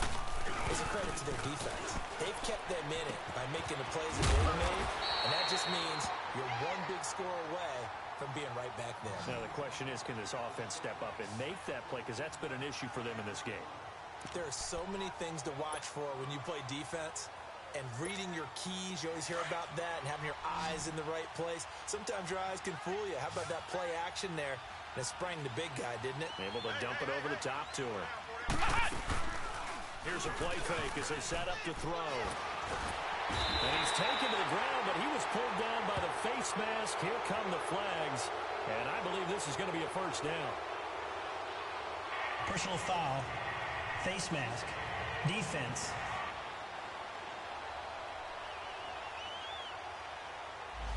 is a credit to their defense. They've kept them in it by making the plays that they've made, and that just means you're one big score away from being right back there. Now, the question is, can this offense step up and make that play? Because that's been an issue for them in this game. There are so many things to watch for when you play defense. And reading your keys, you always hear about that, and having your eyes in the right place. Sometimes your eyes can fool you. How about that play action there? And it sprang the big guy, didn't it? Able to dump it over the top to her. Here's a play fake as they set up to throw. And he's taken to the ground, but he was pulled down by the face mask. Here come the flags. And I believe this is going to be a first down. Personal foul, face mask, defense.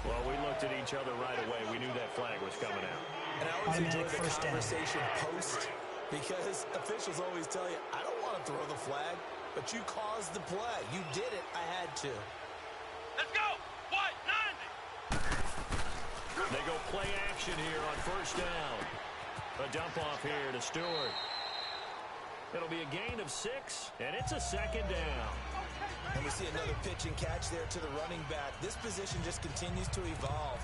Well, we looked at each other right away. We knew that flag was coming out. And I always enjoy the conversation post because officials always tell you, I don't want to throw the flag, but you caused the play. You did it. I had to. Let's go! What? 90! They go play action here on first down. A dump off here to Stewart. It'll be a gain of 6, and it's a 2nd down. And we see another pitch and catch there to the running back. This position just continues to evolve.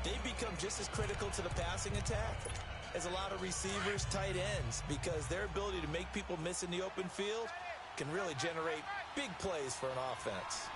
They become just as critical to the passing attack as a lot of receivers, tight ends, because their ability to make people miss in the open field can really generate big plays for an offense.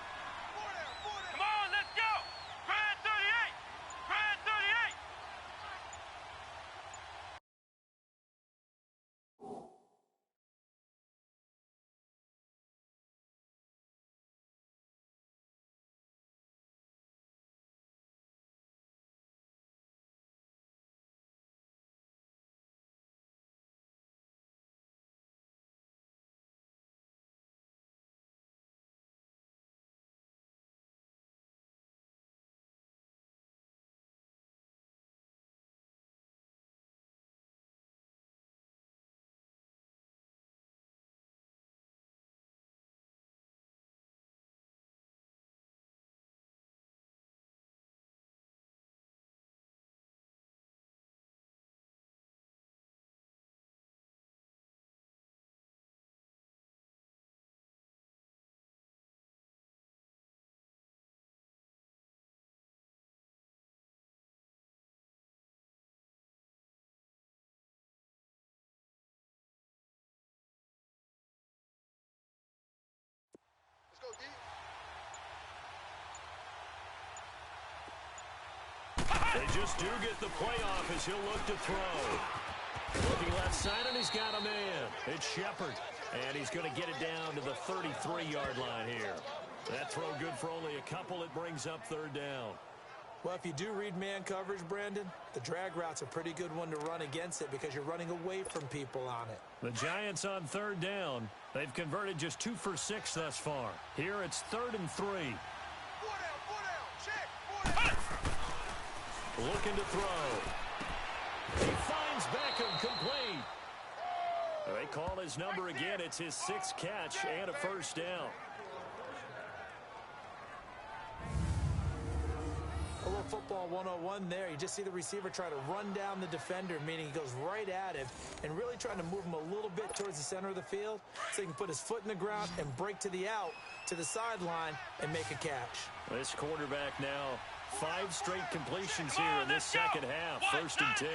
They just do get the playoff as he'll look to throw. Looking left side, and he's got a man. It's Shepard. And he's going to get it down to the 33-yard line here. That throw good for only a couple. It brings up third down. Well, if you do read man coverage, Brandon, the drag route's a pretty good one to run against it because you're running away from people on it. The Giants on third down. They've converted just 2 for 6 thus far. Here it's 3rd and 3. 4 down, check, 4 down. Looking to throw. He finds Beckham, complete. They call his number again. It's his 6th catch and a first down. A little football 101 there. You just see the receiver try to run down the defender, meaning he goes right at him and really trying to move him a little bit towards the center of the field so he can put his foot in the ground and break to the out, to the sideline, and make a catch. This quarterback now 5 straight completions here in this second half. 1st and 10.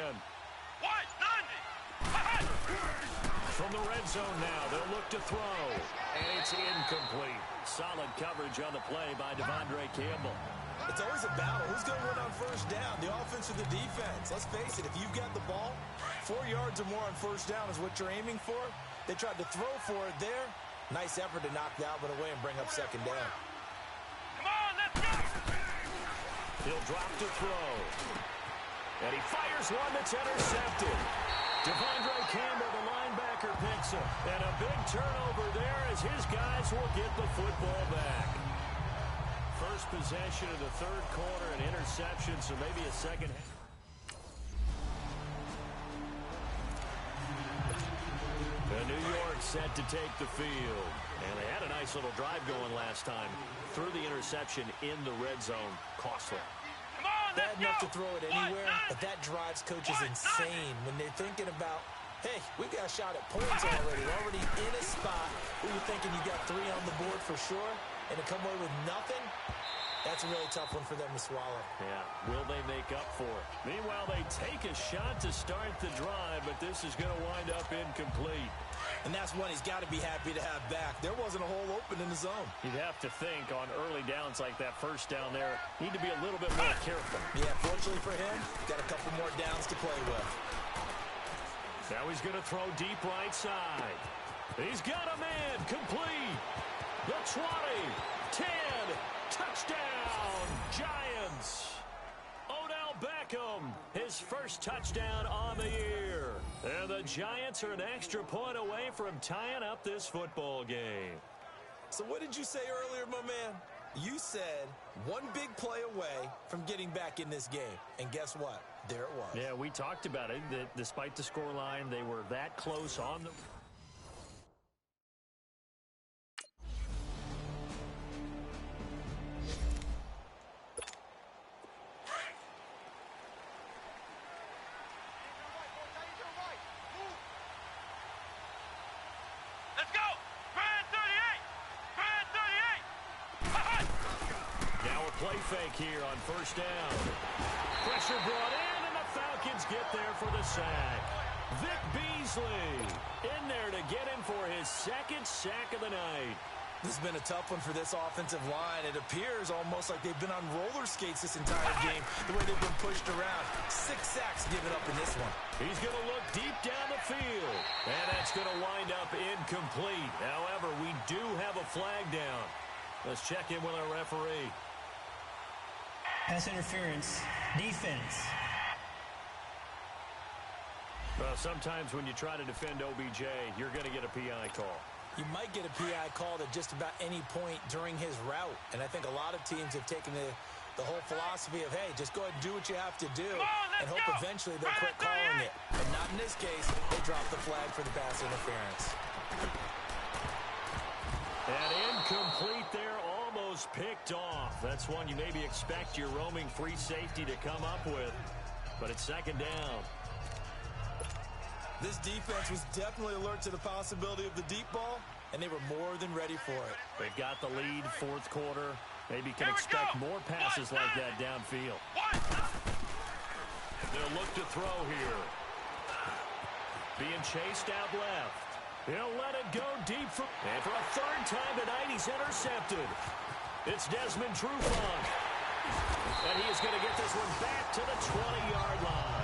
From the red zone now, they'll look to throw. And it's incomplete. Solid coverage on the play by Devondre Campbell. It's always a battle. Who's going to win on first down, the offense or the defense? Let's face it, if you've got the ball, 4 yards or more on first down is what you're aiming for. They tried to throw for it there. Nice effort to knock Dalvin away and bring up second down. Come on, let's go! He'll drop to throw. And he fires one that's intercepted. Devondre Campbell, the linebacker, picks him. And a big turnover there as his guys will get the football back. First possession of the third quarter, an interception, so maybe a second half. New York set to take the field. And they had a nice little drive going last time. Threw the interception in the red zone. Costly. Bad enough to throw it anywhere, but that drives coaches insane when they're thinking about, hey, we've got a shot at points already. We're already in a spot where you're thinking you got 3 on the board for sure, and to come away with nothing, that's a really tough one for them to swallow. Yeah, will they make up for it? Meanwhile, they take a shot to start the drive, but this is going to wind up incomplete. And that's one he's got to be happy to have back. There wasn't a hole open in the zone. You'd have to think on early downs like that first down there, need to be a little bit more careful. Yeah, fortunately for him, got a couple more downs to play with. Now he's going to throw deep right side. He's got a man, complete. The 20, 10, touchdown, Giants. Odell Beckham, his first touchdown on the year. And the Giants are an extra point away from tying up this football game. So what did you say earlier, my man? You said one big play away from getting back in this game. And guess what? There it was. Yeah, we talked about it. That despite the scoreline, they were that close on the... Fake here on first down. Pressure brought in, and the Falcons get there for the sack. Vic Beasley in there to get him for his 2nd sack of the night. This has been a tough one for this offensive line. It appears almost like they've been on roller skates this entire game, the way they've been pushed around. 6 sacks given up in this one. He's going to look deep down the field, and that's going to wind up incomplete. However, we do have a flag down. Let's check in with our referee. Pass interference, defense. Well, sometimes when you try to defend OBJ, you're going to get a PI call. You might get a PI call at just about any point during his route. And I think a lot of teams have taken the whole philosophy of, hey, just go ahead and do what you have to do and hope eventually they'll quit calling it. But not in this case. They dropped the flag for the pass interference. And incomplete there, almost picked off. That's one you maybe expect your roaming free safety to come up with. But it's 2nd down. This defense was definitely alert to the possibility of the deep ball, and they were more than ready for it. They've got the lead, 4th quarter. Maybe can expect more passes like that downfield. They'll look to throw here. Being chased out left. He'll let it go deep. And for a 3rd time tonight, he's intercepted. It's Desmond Trufant. And he is going to get this one back to the 20-yard line.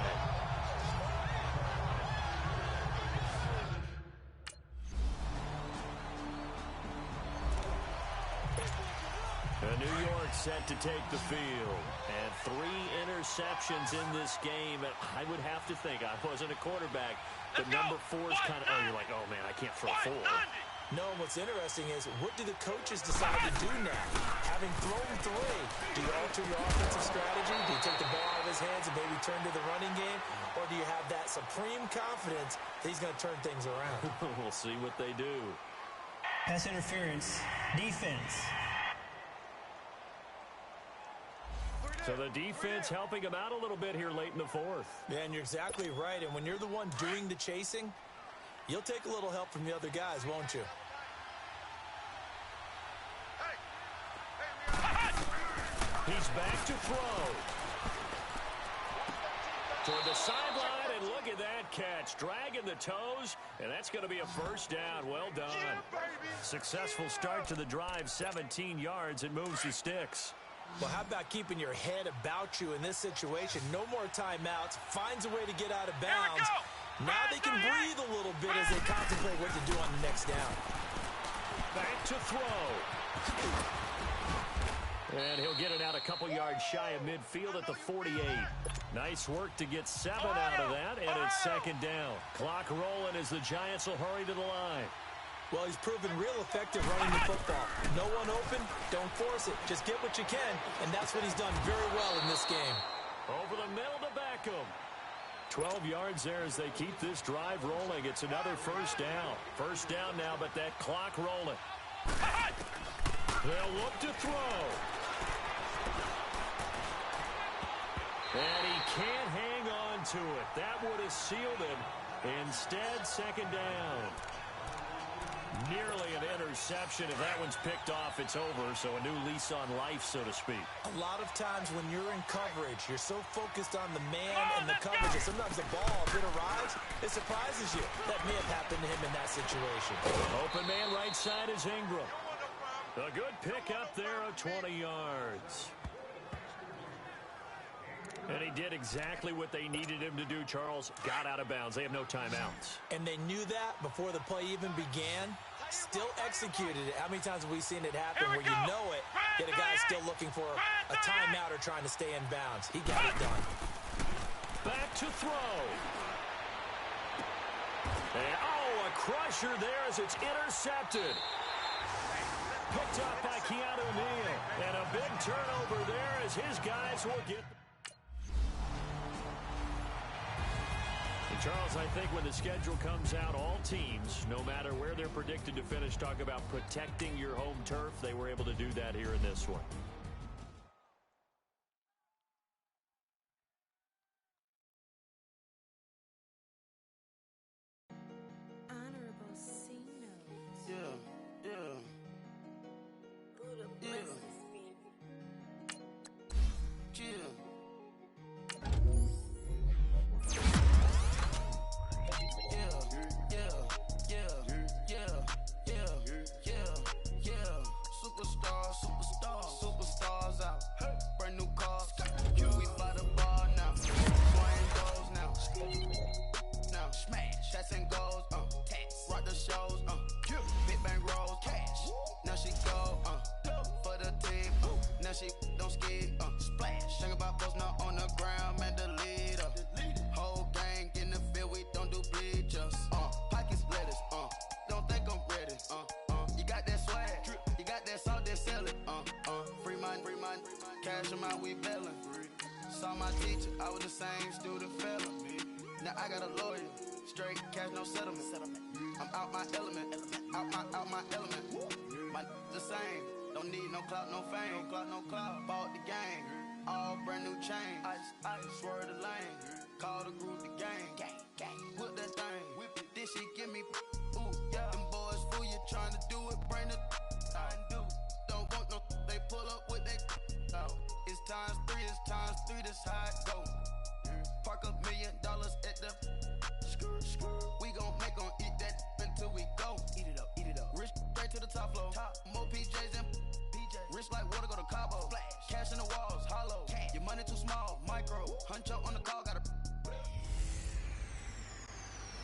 And New York set to take the field. And 3 interceptions in this game. And I would have to think, I wasn't a quarterback, but number 4 is kind of, you're like, oh, man, I can't throw 4. No, what's interesting is, what do the coaches decide to do now? Having thrown 3, do you alter your offensive strategy? Do you take the ball out of his hands and maybe turn to the running game? Or do you have that supreme confidence that he's going to turn things around? We'll see what they do. Pass interference. Defense. So the defense helping him out a little bit here late in the 4th. Yeah, and you're exactly right. And when you're the one doing the chasing, you'll take a little help from the other guys, won't you? He's back to throw. Toward the sideline, and look at that catch. Dragging the toes, and that's going to be a first down. Well done. Successful start to the drive, 17 yards. It moves the sticks. Well, how about keeping your head about you in this situation? No more timeouts. Finds a way to get out of bounds. Now they can breathe a little bit as they contemplate what to do on the next down. Back to throw. And he'll get it out a couple yards shy of midfield at the 48. Nice work to get 7 out of that, and it's second down. Clock rolling as the Giants will hurry to the line. Well, he's proven real effective running the football. No one open, don't force it. Just get what you can, and that's what he's done very well in this game. Over the middle to Beckham. 12 yards there as they keep this drive rolling. It's another first down. First down now, but that clock rolling. They'll look to throw. And he can't hang on to it. That would have sealed him. Instead, second down. Nearly an interception. If that one's picked off, it's over. So a new lease on life, so to speak. A lot of times when you're in coverage, you're so focused on the man and the coverage that sometimes the ball, if it arrives, it surprises you. That may have happened to him in that situation. Open man right side is Ingram. A good pick up there of 20 yards. And he did exactly what they needed him to do, Charles. Got out of bounds. They have no timeouts. And they knew that before the play even began. Still executed it. How many times have we seen it happen where you know it, yet a guy's still looking for a timeout or trying to stay in bounds? He got it done. Back to throw. And, a crusher there as it's intercepted. Picked up by Keanu Neal. And a big turnover there as his guys will get... And Charles, I think when the schedule comes out, all teams, no matter where they're predicted to finish, talk about protecting your home turf. They were able to do that here in this one. Honorable C notes. Yeah. Superstars out. Brand new cars. We by the bar now. Swing goals now. Now smash. Shots and goals. Rock the shows. Big bang rolls. Cash. Now she go. For the team. Now she don't skid. Splash. Think about post now on the ground. Man, the leader. Whole gang in the field. We don't do bleachers. Pockets lettuce. Don't think I'm ready. You got that swag. You got that salt, that sell it. Free mind. Cash them out, we bellin'. Saw my teacher, I was the same student fella. Now I got a lawyer. Straight cash, no settlement. I'm out my element. Out my element. My the same. Don't need no clout, no fame. No clout. Bought the game. All brand new chain. I swerve the lane. Call the group the gang. Whip that thing. Whip it. This shit give me. Ooh, yeah. Them boys fool you trying to do it. Bring the. Don't want no. They pull up with they. It's times 3. This how it go. Park $1 million at the. We gon' make 'em eat that until we go. Eat it up. Rich straight to the top floor. More PJs and Rich like water, go to Cabo. Cash in the walls, hollow. Your money too small, micro. Huncho on the call, got a...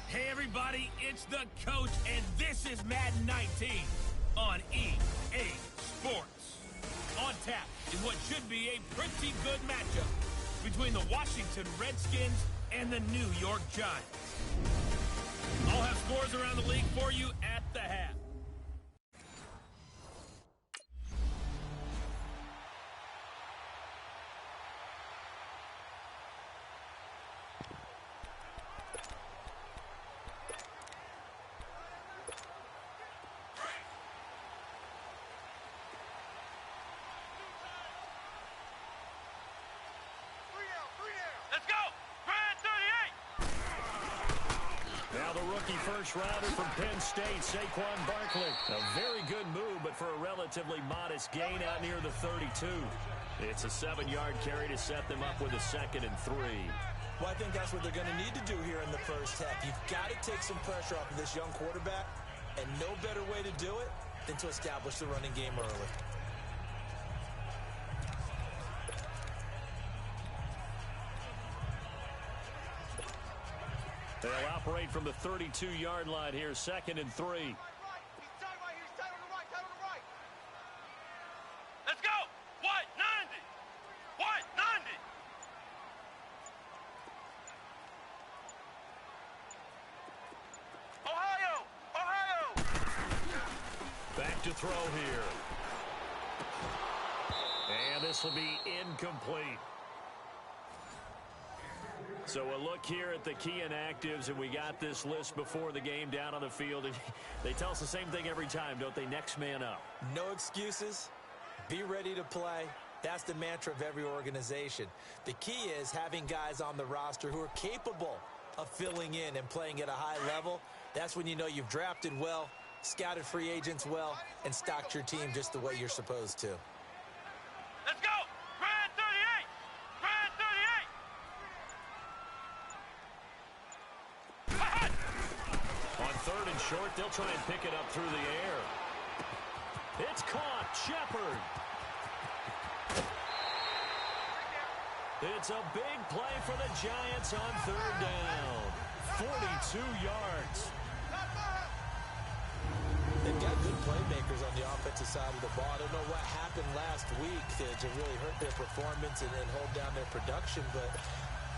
Hey everybody, it's the coach, and this is Madden 19 on EA Sports. On tap is what should be a pretty good matchup between the Washington Redskins and the New York Giants. I'll have scores around the league for you at the half. Let's go! Brad 38! Now the rookie first rounder from Penn State, Saquon Barkley. A very good move, but for a relatively modest gain out near the 32. It's a 7-yard carry to set them up with a 2nd and 3. Well, I think that's what they're going to need to do here in the first half. You've got to take some pressure off of this young quarterback, and no better way to do it than to establish the running game early. They'll operate from the 32-yard line here, 2nd and 3. Let's go! What? 90! What? 90! Ohio! Ohio! Back to throw here. And this will be incomplete. So a look here at the key inactives, and we got this list before the game down on the field. And they tell us the same thing every time, don't they? Next man up. No excuses. Be ready to play. That's the mantra of every organization. The key is having guys on the roster who are capable of filling in and playing at a high level. That's when you know you've drafted well, scouted free agents well, and stocked your team just the way you're supposed to. Let's go! Brad 38! Brad 38! On 3rd and short, they'll try and pick it up through the air. It's caught. Shepard. It's a big play for the Giants on 3rd down. 42 yards. They've got good playmakers on the offensive side of the ball. I don't know what happened last week to really hurt their performance and hold down their production, but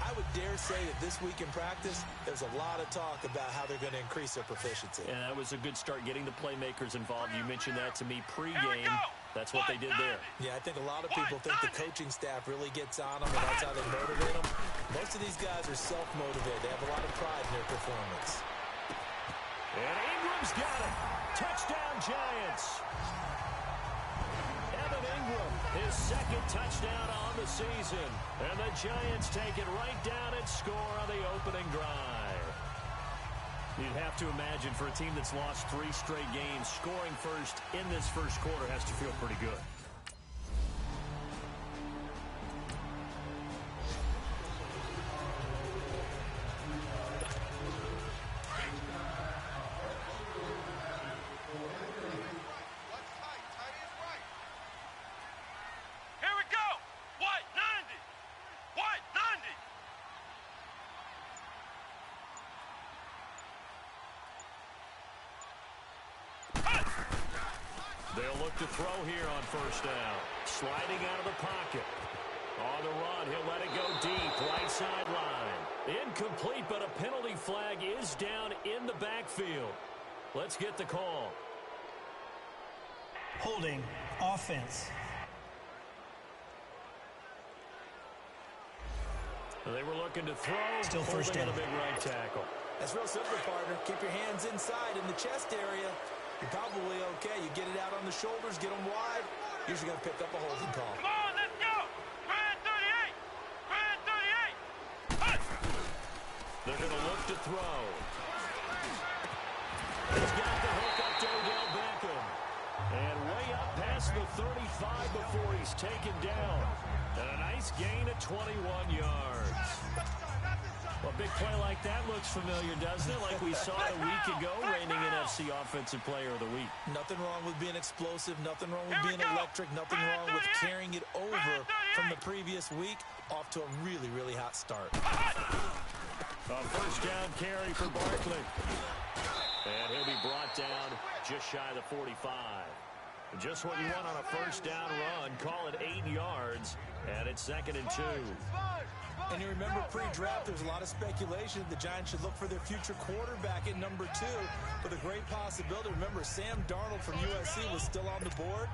I would dare say that this week in practice, there's a lot of talk about how they're going to increase their proficiency. And that was a good start, getting the playmakers involved. You mentioned that to me pregame. That's what they did there. Yeah, I think a lot of people think the coaching staff really gets on them, and that's how they motivate them. Most of these guys are self-motivated. They have a lot of pride in their performance. And Ingram's got it. Touchdown, Giants. Evan Ingram, his 2nd touchdown on the season. And the Giants take it right down and score on the opening drive. You'd have to imagine for a team that's lost 3 straight games, scoring first in this first quarter has to feel pretty good. Here we go! What? 90! What? 90! They'll look to throw here on 1st down. Sliding out of the pocket. On the run, he'll let it go deep, right sideline. Incomplete, but a penalty flag is down in the backfield. Let's get the call. Holding, offense. They were looking to throw. Still first down. A big right tackle. That's real simple, partner. Keep your hands inside in the chest area. You're probably okay. You get it out on the shoulders, get them wide. Usually going to pick up a holding call. Come on, let's go! Brad 38! Brad 38! They're going to look to throw. He's got the hook up to Odell Beckham. And way up past the 35 before he's taken down. And a nice gain of 21 yards. Well, A big play like that looks familiar, doesn't it? Like we saw it a week ago, reigning NFC Offensive Player of the Week. Nothing wrong with being explosive. Nothing wrong with being electric. Nothing wrong with carrying it over from the previous week. Off to a really, really hot start. A first down carry for Barkley. And he'll be brought down just shy of the 45. Just what you want on a first down run. Call it 8 yards. And it's 2nd and 2. And you remember pre-draft, there's a lot of speculation the Giants should look for their future quarterback at number 2 with a great possibility. Remember, Sam Darnold from USC was still on the board,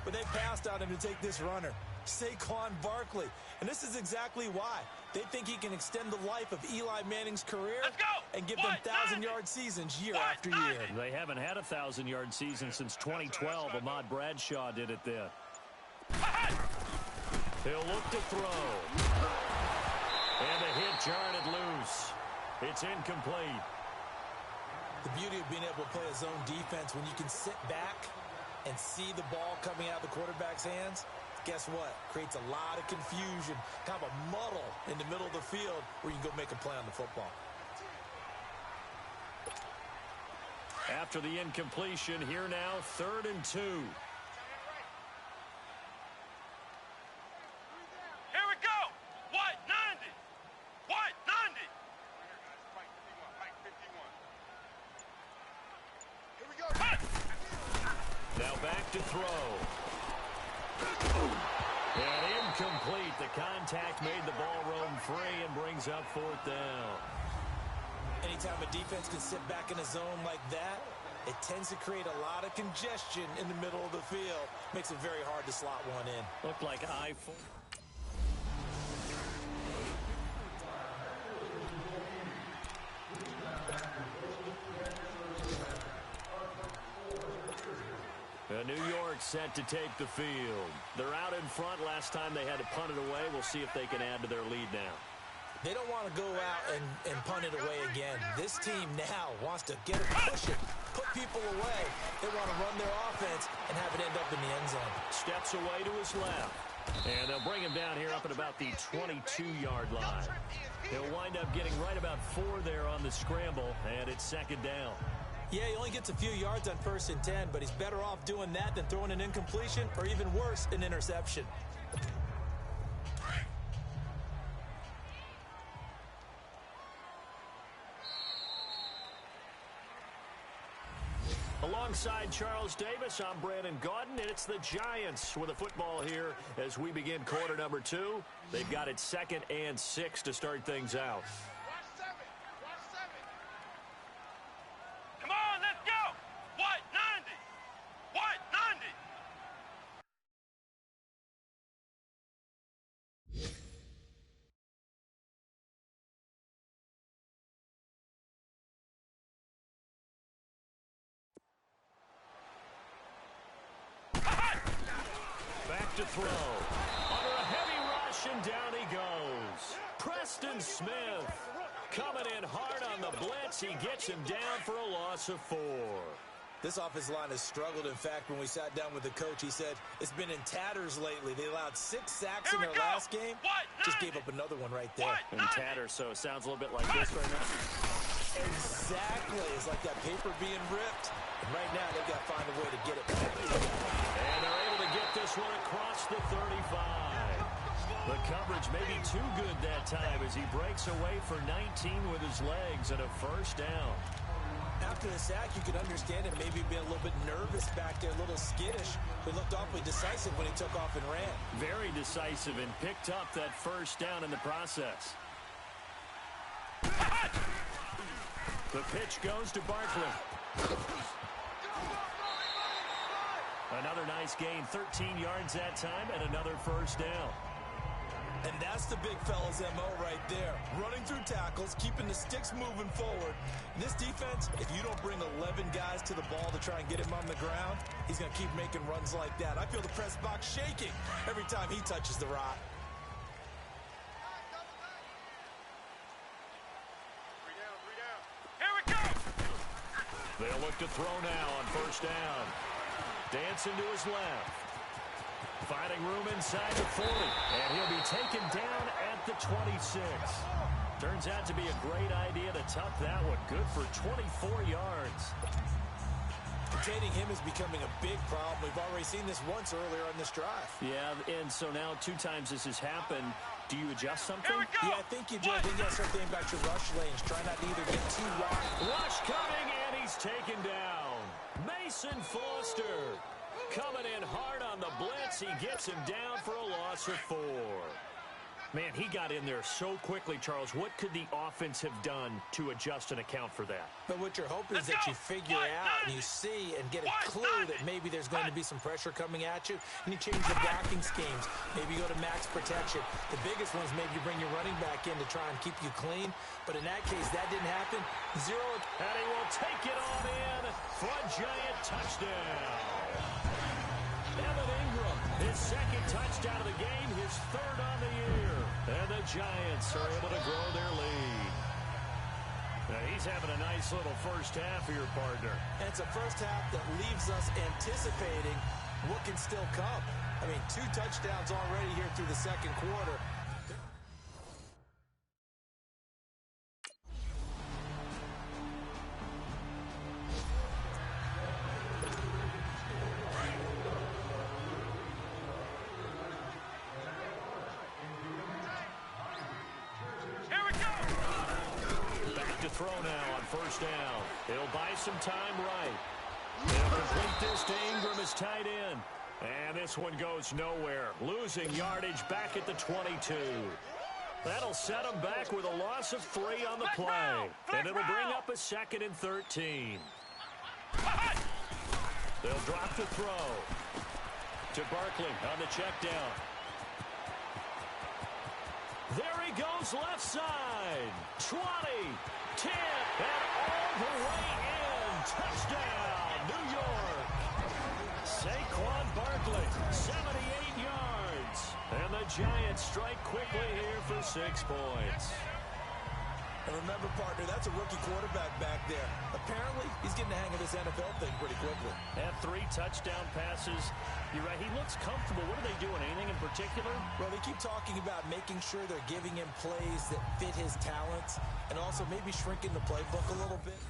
but they passed on him to take this runner, Saquon Barkley. And this is exactly why. They think he can extend the life of Eli Manning's career and give them 1,000-yard seasons year after year. They haven't had a 1,000-yard season since 2012. Ahmad Bradshaw did it then. He'll look to throw. And the hit jarred it loose. It's incomplete. The beauty of being able to play a zone defense when you can sit back and see the ball coming out of the quarterback's hands, guess what? Creates a lot of confusion, kind of a muddle in the middle of the field where you can go make a play on the football. After the incompletion, here now, 3rd and 2. Now back to throw. And incomplete. The contact made the ball roam free and brings up 4th down. Anytime a defense can sit back in a zone like that, it tends to create a lot of congestion in the middle of the field. Makes it very hard to slot one in. Looked like I-4. New York set to take the field. They're out in front. Last time they had to punt it away. We'll see if they can add to their lead now. They don't want to go out and punt it away again. This team now wants to get it, push it, put people away. They want to run their offense and have it end up in the end zone. Steps away to his left. And they'll bring him down here up at about the 22-yard line. He'll wind up getting right about 4 there on the scramble, and it's 2nd down. Yeah, he only gets a few yards on 1st and 10, but he's better off doing that than throwing an incompletion or even worse, an interception. Alongside Charles Davis, I'm Brandon Gaudin, and it's the Giants with a football here as we begin quarter number 2. They've got it 2nd and 6 to start things out. To throw. Under a heavy rush, and down he goes. Preston Smith coming in hard on the blitz. He gets him down for a loss of 4. This offensive line has struggled. In fact, when we sat down with the coach, he said it's been in tatters lately. They allowed 6 sacks in their last game. Just gave up another one right there. In tatters, so it sounds a little bit like this right now. Exactly. It's like that paper being ripped. And right now, they've got to find a way to get it back. And they're able to get this one across the 35. The coverage may be too good that time as he breaks away for 19 with his legs and a first down. After the sack, you could understand it maybe being a little bit nervous back there, a little skittish. But looked awfully decisive when he took off and ran. Very decisive and picked up that first down in the process. The pitch goes to Barkley. Another nice gain, 13 yards that time, and another first down. And that's the big fella's MO right there. Running through tackles, keeping the sticks moving forward. In this defense, if you don't bring 11 guys to the ball to try and get him on the ground, he's going to keep making runs like that. I feel the press box shaking every time he touches the rock. Here we go! They'll look to throw now on first down. Dancing to his left. Finding room inside the 40. And he'll be taken down at the 26. Turns out to be a great idea to tuck that one. Good for 24 yards. Containing him is becoming a big problem. We've already seen this once earlier on this drive. Yeah, and so now 2 times this has happened. Do you adjust something? Yeah, I think you do. I think you have to start thinking about your rush lanes. Try not to either get too wide. Rush coming, and he's taken down. Mason Foster coming in hard on the blitz. He gets him down for a loss of 4. Man, he got in there so quickly, Charles. What could the offense have done to adjust and account for that? But what you're hoping is that you figure out and you see and get a clue that maybe there's going to be some pressure coming at you, and you change the blocking schemes. Maybe you go to max protection. The biggest one is maybe you bring your running back in to try and keep you clean. But in that case, that didn't happen. 0. And he will take it on in for a giant touchdown. Evan Ingram, his second touchdown of the game, his 3rd on the year. And the Giants are able to grow their lead. Now he's having a nice little first half here, partner. And it's a first half that leaves us anticipating what can still come. I mean, 2 touchdowns already here through the second quarter. Throw now on first down. He'll buy some time right. He'll complete this to Ingram as tight end. And this one goes nowhere. Losing yardage back at the 22. That'll set him back with a loss of 3 on the play. And it'll bring up a 2nd and 13. They'll drop the throw to Barkley on the check down. There he goes left side. 20. 10, and all the way in. Touchdown, New York. Saquon Barkley, 78 yards. And the Giants strike quickly here for 6 points. And remember, partner, that's a rookie quarterback back there. Apparently, he's getting the hang of this NFL thing pretty quickly. Had 3 touchdown passes. You're right, he looks comfortable. What are they doing? Anything in particular? Well, they keep talking about making sure they're giving him plays that fit his talents and also maybe shrinking the playbook a little bit.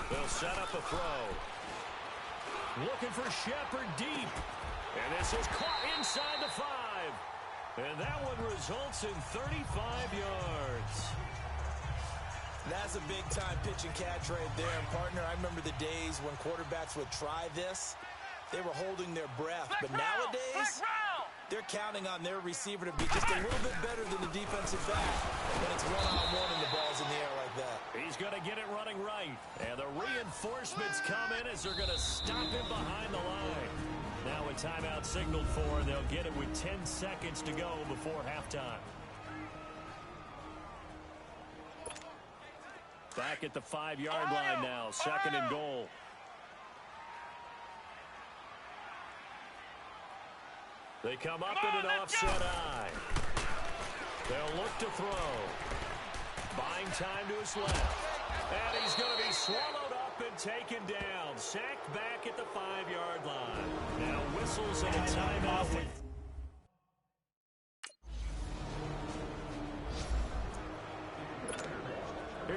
They'll set up a throw. Looking for Shepard deep. And this is caught inside the 5. And that one results in 35 yards. That's a big-time pitch and catch right there. And, partner, I remember the days when quarterbacks would try this. They were holding their breath. But nowadays, they're counting on their receiver to be just a little bit better than the defensive back when it's one-on-one and the ball's in the air like that. He's going to get it running right. And the reinforcements come in as they're going to stop him behind the line. Now a timeout signaled for, and they'll get it with 10 seconds to go before halftime. Back at the 5-yard line now, 2nd and goal. They come up in an offset eye. They'll look to throw. Buying time to his left. And he's going to be swallowed up and taken down. Sacked back at the 5-yard line. Now whistles and a timeout.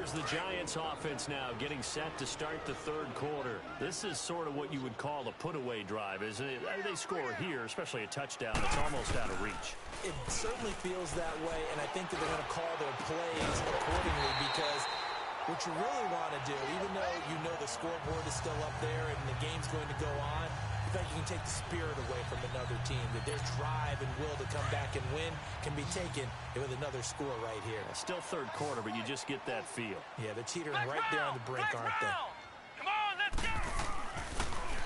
Here's the Giants offense now getting set to start the third quarter. This is sort of what you would call a put-away drive, isn't it? They score here, especially a touchdown. It's almost out of reach. It certainly feels that way, and I think that they're going to call their plays accordingly because what you really want to do, even though you know the scoreboard is still up there and the game's going to go on, you think you can take the spirit away from another team, that their drive and will to come back and win can be taken with another score right here. Still third quarter, but you just get that feel. Yeah, they're teetering right there on the brink, aren't they? Come on, let's go!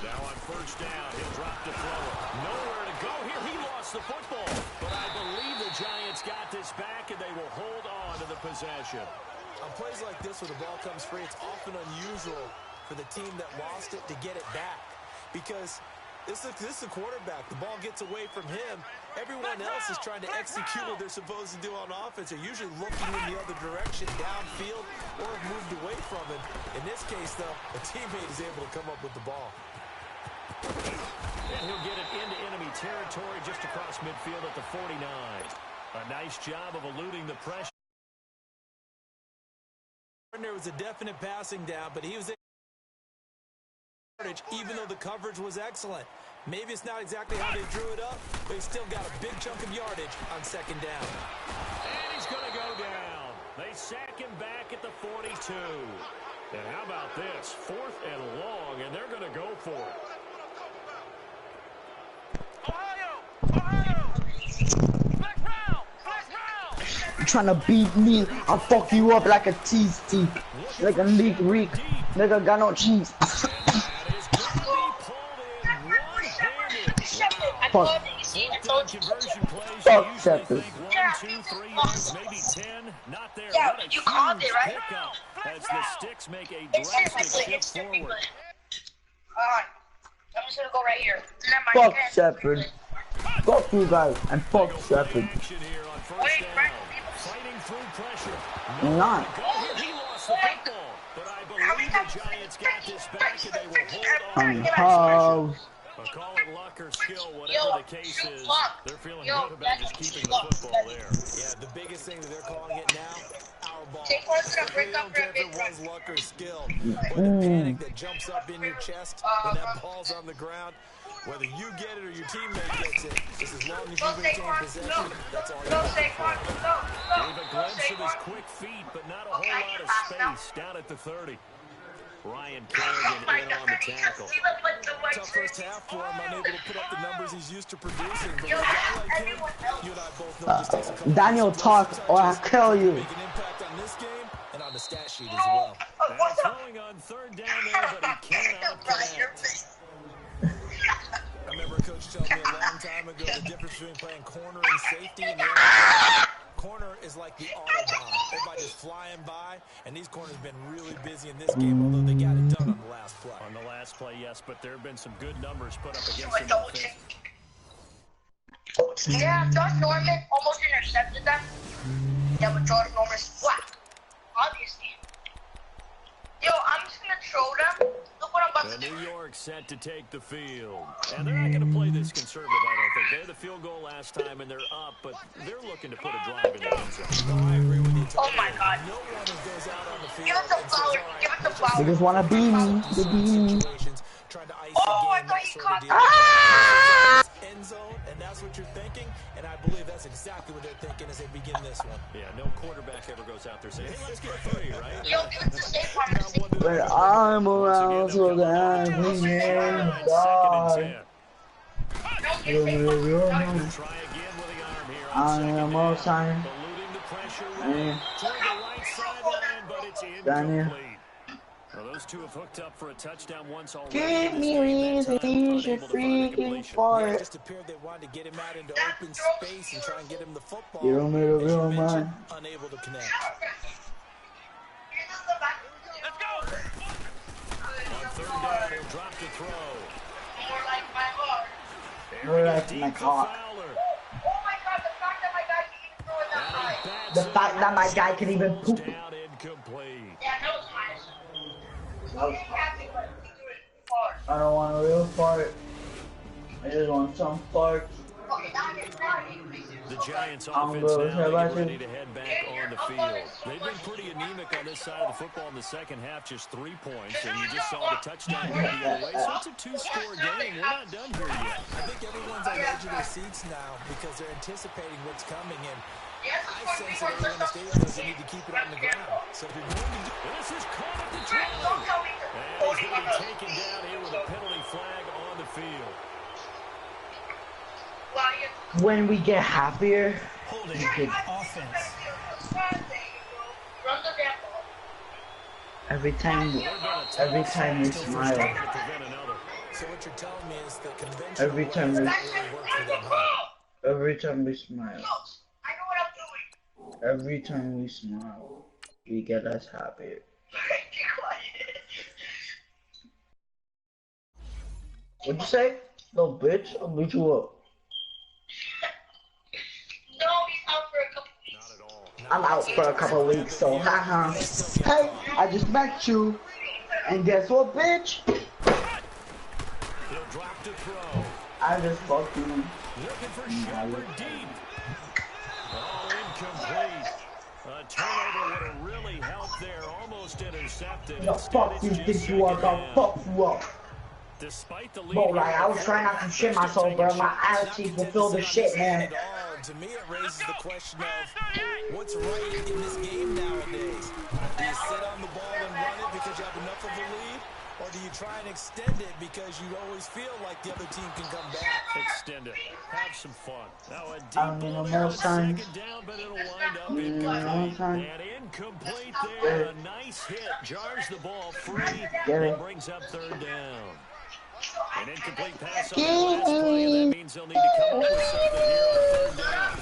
Now on first down, he'll drop the throw. Nowhere to go here. He lost the football. But I believe the Giants got this back, and they will hold on to the possession. On plays like this where the ball comes free, it's often unusual for the team that lost it to get it back. Because this is the quarterback. The ball gets away from him. Everyone else is trying to execute what they're supposed to do on offense. They're usually looking in the other direction, downfield, or have moved away from it. In this case, though, a teammate is able to come up with the ball. And he'll get it into enemy territory just across midfield at the 49. A nice job of eluding the pressure. There was a definite passing down, but he was even though the coverage was excellent. Maybe it's not exactly how they drew it up, but he still got a big chunk of yardage on second down. And he's going to go down. They sack him back at the 42. And how about this? 4th and long, and they're going to go for it. You're trying to beat me, I'll fuck you up like a cheese stick. Like a leak reek. Nigga got no cheese. Fuck. Fuck Shepard. Yeah, you called it, right? As the sticks make a drastic shift forward. Alright, I'm just gonna go right here. Fuck Shepard. Fuck you guys and fuck Shepard. Wait, Frank. Fighting through pressure. I'm not. He lost the football, but I believe the Giants got this back and they will I'm hold on. house. Call it luck or skill, whatever the case is. They're feeling good about just keeping the football there. Yeah, the biggest thing that they're calling it now, our ball. They don't care if it was luck or skill. But the panic that jumps up in your chest when that ball's on the ground, whether you get it or your teammate gets it, just as long as you maintain possession, that's all you have. Gave a glimpse of his quick feet, but not a whole lot of space down at the 30. Ryan Kerrigan in on the tackle. Tough first half for him, unable to put up the numbers he's used to producing. But with a guy like him, you and I both know just takes a couple Daniel, talk or I'll kill you. Make an impact on this game and on the stat sheet as well. Throwing on third down there, but he cannot connect. I remember a coach telling me a long time ago the difference between playing corner and safety in the NFL. Corner is like the Autobahn. Everybody just flying by, and these corners have been really busy in this game, although they got it done on the last play. On the last play, yes, but there have been some good numbers put up against them offense. Yeah, Josh Norman almost intercepted them. Yeah, but Josh Norman's flat. Obviously. Yo, I'm just gonna throw them. Look what I'm about to do. New York set to take the field. And they're not going to play this conservative, I don't think. They had the field goal last time, and they're up, but they're looking to put a drive in the end zone. No, I agree with you. Oh my God. No one goes out on the field. Give us the flower. Give us the flower. They just wanna beat me. They beat me. Trying to ice Oh, the I game, thought that he sort of caught deal. End zone, and that's what you're thinking, and I believe that's exactly what they're thinking as they begin this one. Yeah, no quarterback ever goes out there saying, hey, let's get 3, right? Yo, give us the safe one. When I'm around, so that we may die. I am more time. Daniel. Well, those two have hooked up for a touchdown once already. Give me reason, you freaking for It it. just appeared they wanted to get him out into open space and try and get him the football. You don't need a As you real mentioned, man. unable to connect. Let's go! On third down, he'll drop the throw. More like my heart. More like my cock. Oh my God, the fact that my guy can even throw it that high. The fact that my guy can even poop. Down incomplete. Yeah, that was high. I don't want a real fart. I just want some fart. Okay, now I get The Giants offense now getting ready to head back on the field. They've been pretty anemic on this side of the football in the second half, just 3 points, and you just saw the touchdown go the other way. So it's a 2-score game. We're not done here yet. I think everyone's on the edge of their seats now because they're anticipating what's coming, and I sense that everyone in the stadium knows they need to keep it on the ground. So if you're going to do this is caught at the 20. And he's going to be taken down here with a penalty flag on the field. When we get happier, holding offense. Every time we smile. So what you're telling me is the conventional Every time we smile. Every time we smile, we get us happier. What'd you say? No, bitch, I'll beat you up. No, he's out for a couple weeks. Not at all. I'm out for a couple weeks, so haha. Hey, I just met you, and guess what, bitch? He'll drop to throw. I just fucked you. Looking for Shepard deep. Oh, incomplete. A turnover would have really helped there. Almost intercepted. The fuck you think you are? The fuck you up? Despite the lead, bro, like, I was trying not to shit myself, bro. My attitude will feel the shit, man. To me, it raises the question of what's right in this game nowadays. Do you sit on the ball and run it because you have enough of a lead? Or do you try and extend it because you always feel like the other team can come back? Extend it. Have some fun. Now a deep ball there on second down, but it'll wind up incomplete. And incomplete there. A nice hit. Jars the ball free and brings up third down. An incomplete pass on the last play, and that means they'll need to come up with something here on third down.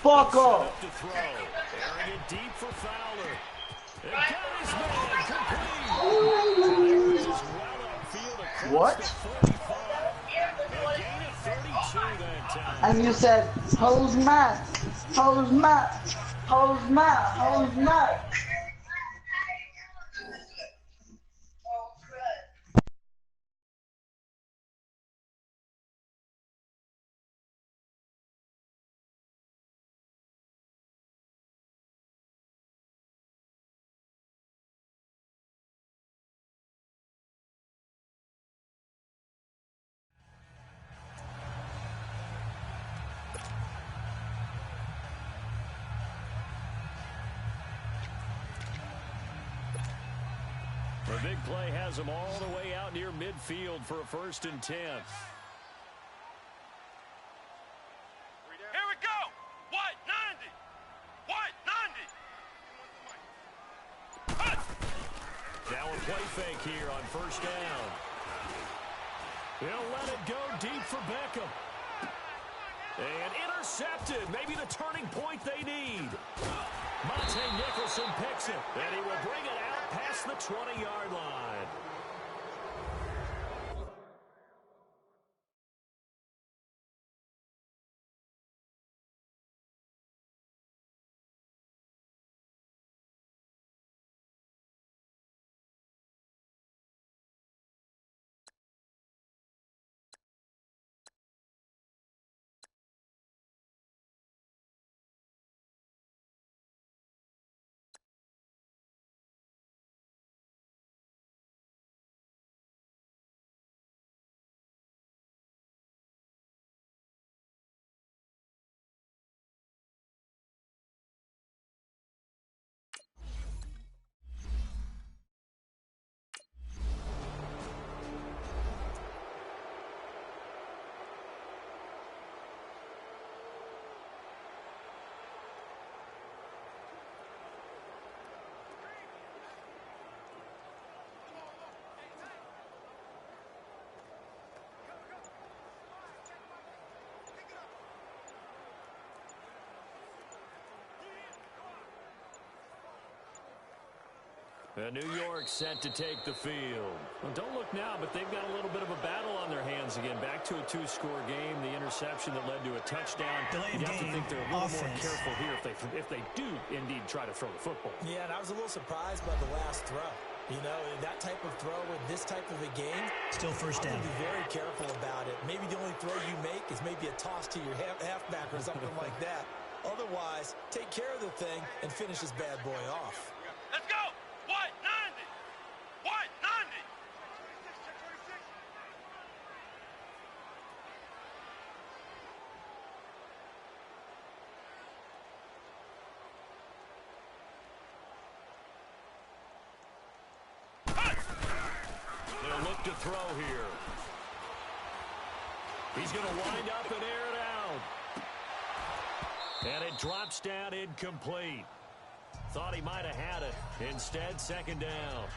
Fuck off. To throw. Airing it deep for Fowler. And got his man complete. Just well upfield across what? The 45. A gain of 32 that time. And you said, hose Matt, hose Matt, hose Matt, hose Matt. The big play has him all the way out near midfield for a 1st and 10. Here we go. White 90. White 90. Now a play fake here on 1st down. He'll let it go deep for Beckham. And intercepted. Maybe the turning point they need. Monte Nicholson picks it, and he will bring it out past the 20-yard line. New York set to take the field. Well, don't look now, but they've got a little bit of a battle on their hands again. Back to a 2-score game. The interception that led to a touchdown. You have to think they're a little more careful here if they do indeed try to throw the football. Yeah, and I was a little surprised by the last throw. You know, that type of throw with this type of a game, still first down. Be very careful about it. Maybe the only throw you make is maybe a toss to your halfback or something like that. Otherwise, take care of the thing and finish this bad boy off. Let's go! White 90! White 90! They'll look to throw here. He's going to wind up and air it out. And it drops down incomplete. Thought he might have had it. Instead, second down.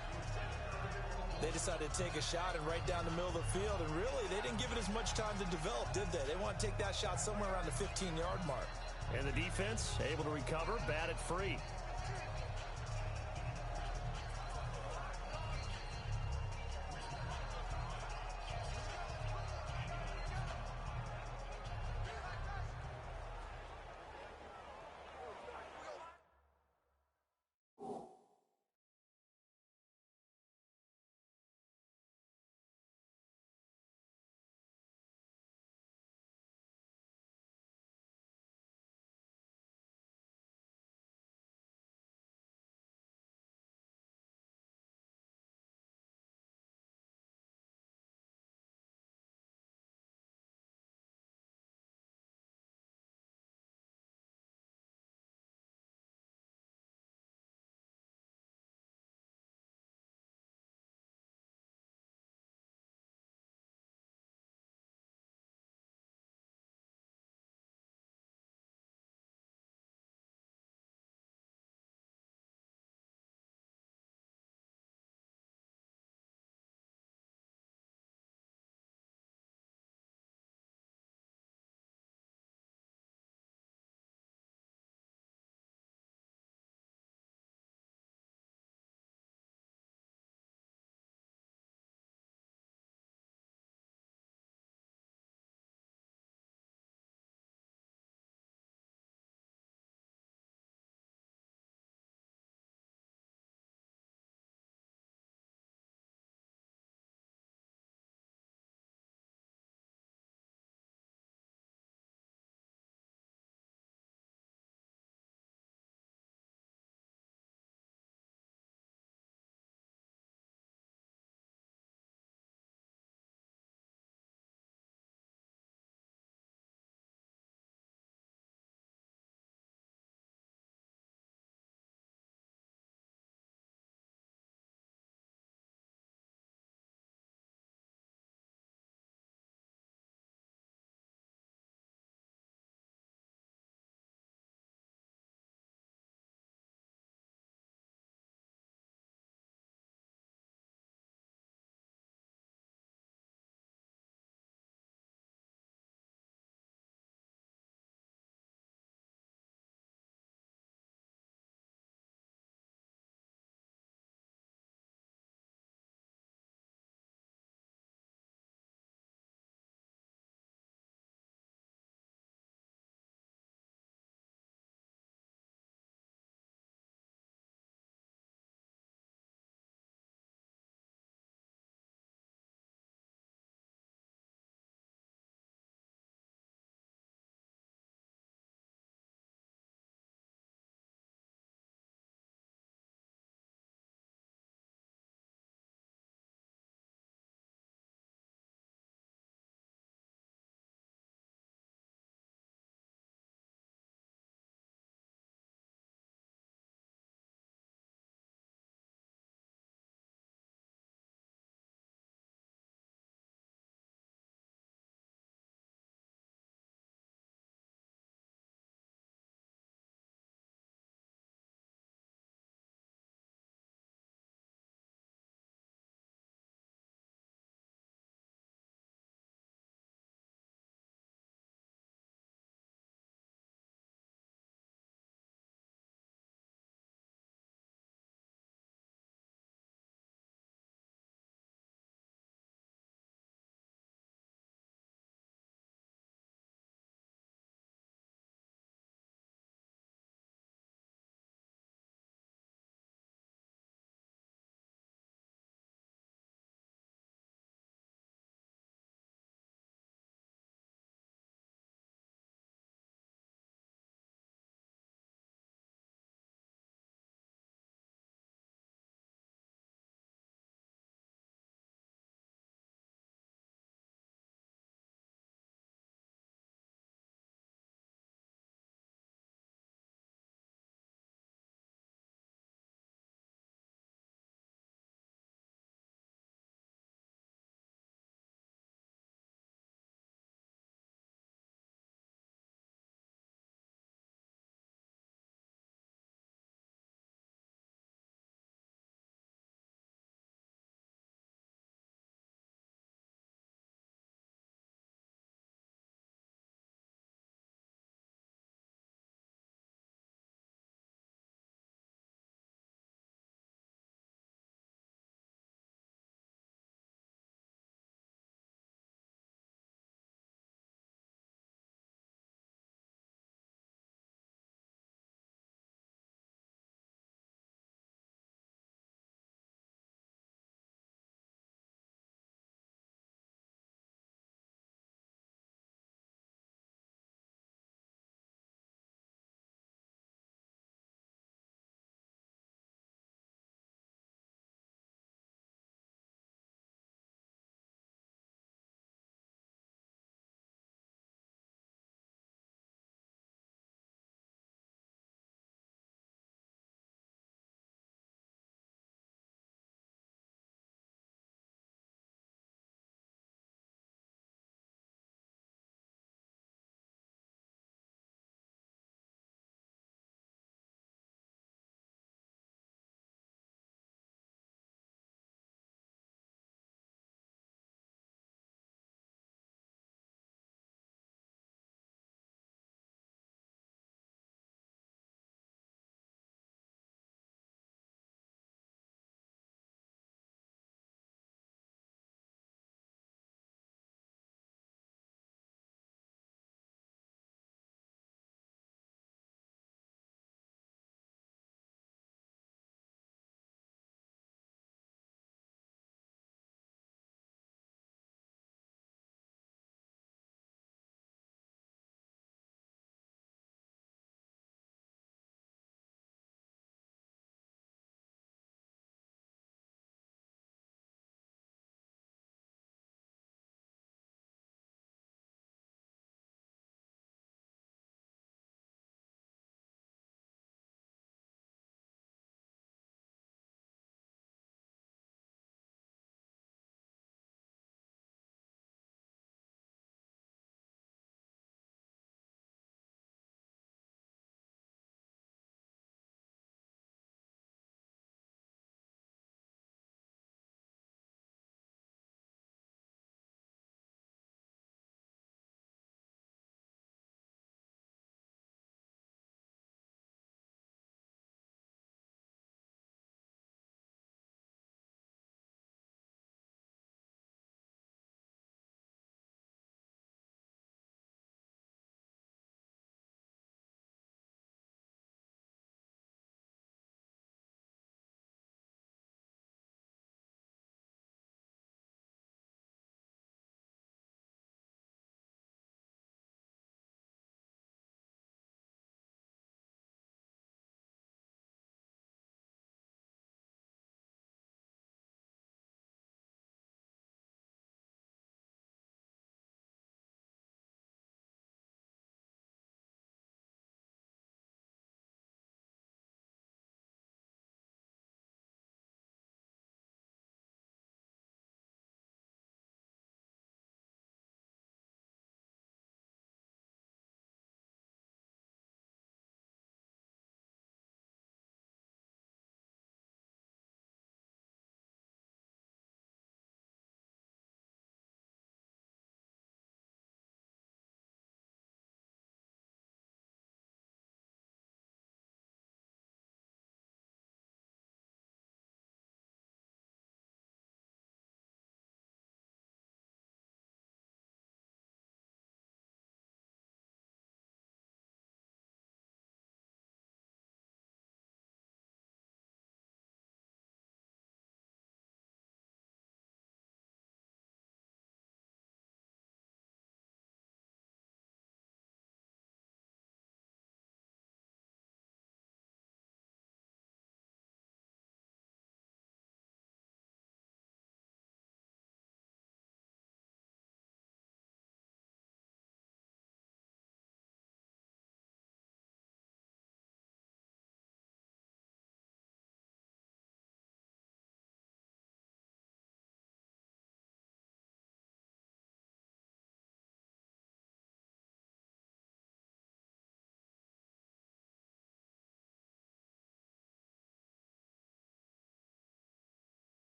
They decided to take a shot and right down the middle of the field, and really, they didn't give it as much time to develop, did they? They want to take that shot somewhere around the 15-yard mark. And the defense able to recover, bat it free.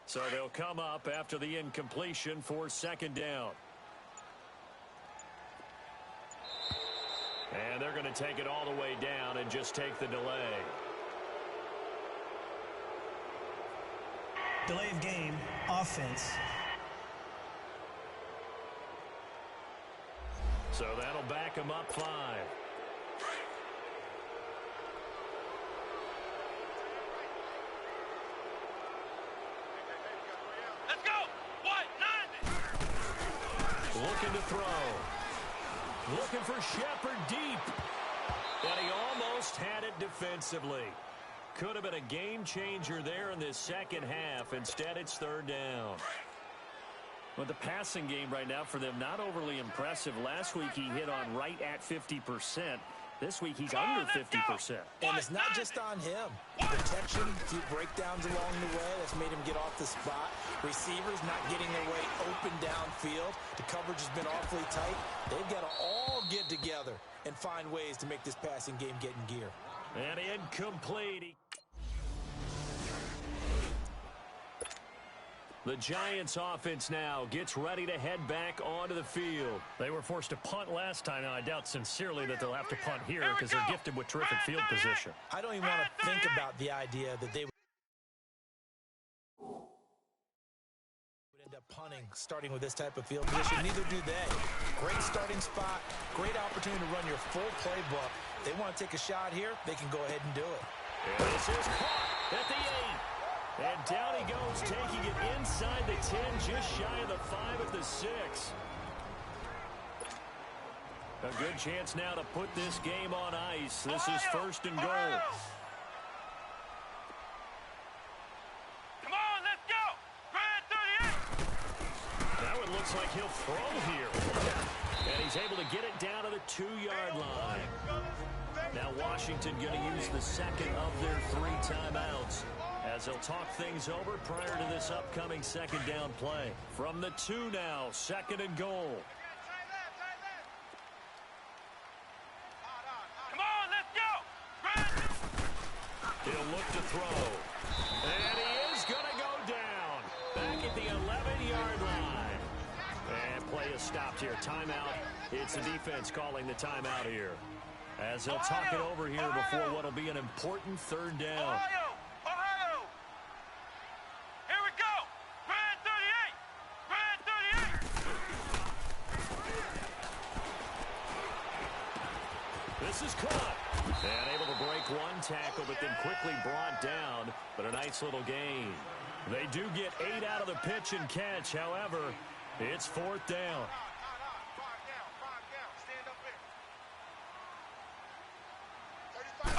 So they'll come up after the incompletion for second down. And they're going to take it all the way down and just take the delay. Delay of game, offense. So that'll back them up 5. Let's go. What? 90. Looking to throw. Looking for Shepard deep. And he almost had it defensively. Could have been a game changer there in this second half. Instead, it's third down. Well, the passing game right now for them, not overly impressive. Last week he hit on right at 50%. This week he's under 50%. And it's not just on him. Protection, few breakdowns along the way. That's made him get off the spot. Receivers not getting their way open downfield. The coverage has been awfully tight. They've got to all get together and find ways to make this passing game get in gear. And incomplete. The Giants offense now gets ready to head back onto the field. They were forced to punt last time. Now, I doubt sincerely that they'll have to punt here because they're gifted with terrific field position. I don't even want to think about the idea that they would end up punting starting with this type of field position. Neither do they. Great starting spot, great opportunity to run your full playbook. They want to take a shot here, they can go ahead and do it. And this is caught at the 8. And down he goes, taking it inside the 10, just shy of the 5 at the 6. A good chance now to put this game on ice. This is first and goal. Come on, let's go. Grand 38. Now it looks like he'll throw here. And he's able to get it down to the 2-yard line. Now Washington going to use the second of their 3 timeouts, as they'll talk things over prior to this upcoming second down play. From the 2 now, second and goal. Come on, let's go. He'll look to throw. And he is going to go down. Back at the 11-yard line. And play is stopped here. Timeout. It's the defense calling the timeout here, as they'll talk it over here before what will be an important third down. This is caught. And able to break one tackle, but then quickly brought down. But a nice little gain. They do get 8 out of the pitch and catch. However, it's 4th down. Run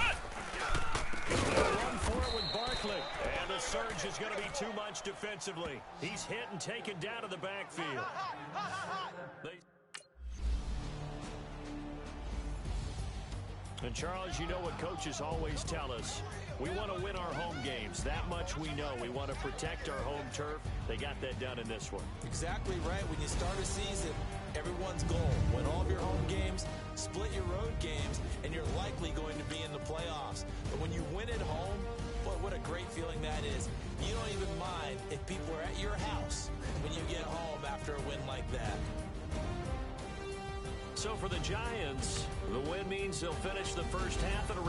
for it with Barkley. And the surge is going to be too much defensively. He's hit and taken down to the backfield. And, Charles, you know what coaches always tell us. We want to win our home games. That much we know. We want to protect our home turf. They got that done in this one. Exactly right. When you start a season, everyone's goal: win all of your home games, split your road games, and you're likely going to be in the playoffs. But when you win at home, what a great feeling that is. You don't even mind if people are at your house when you get home after a win like that. So for the Giants, the win means they'll finish the first half at a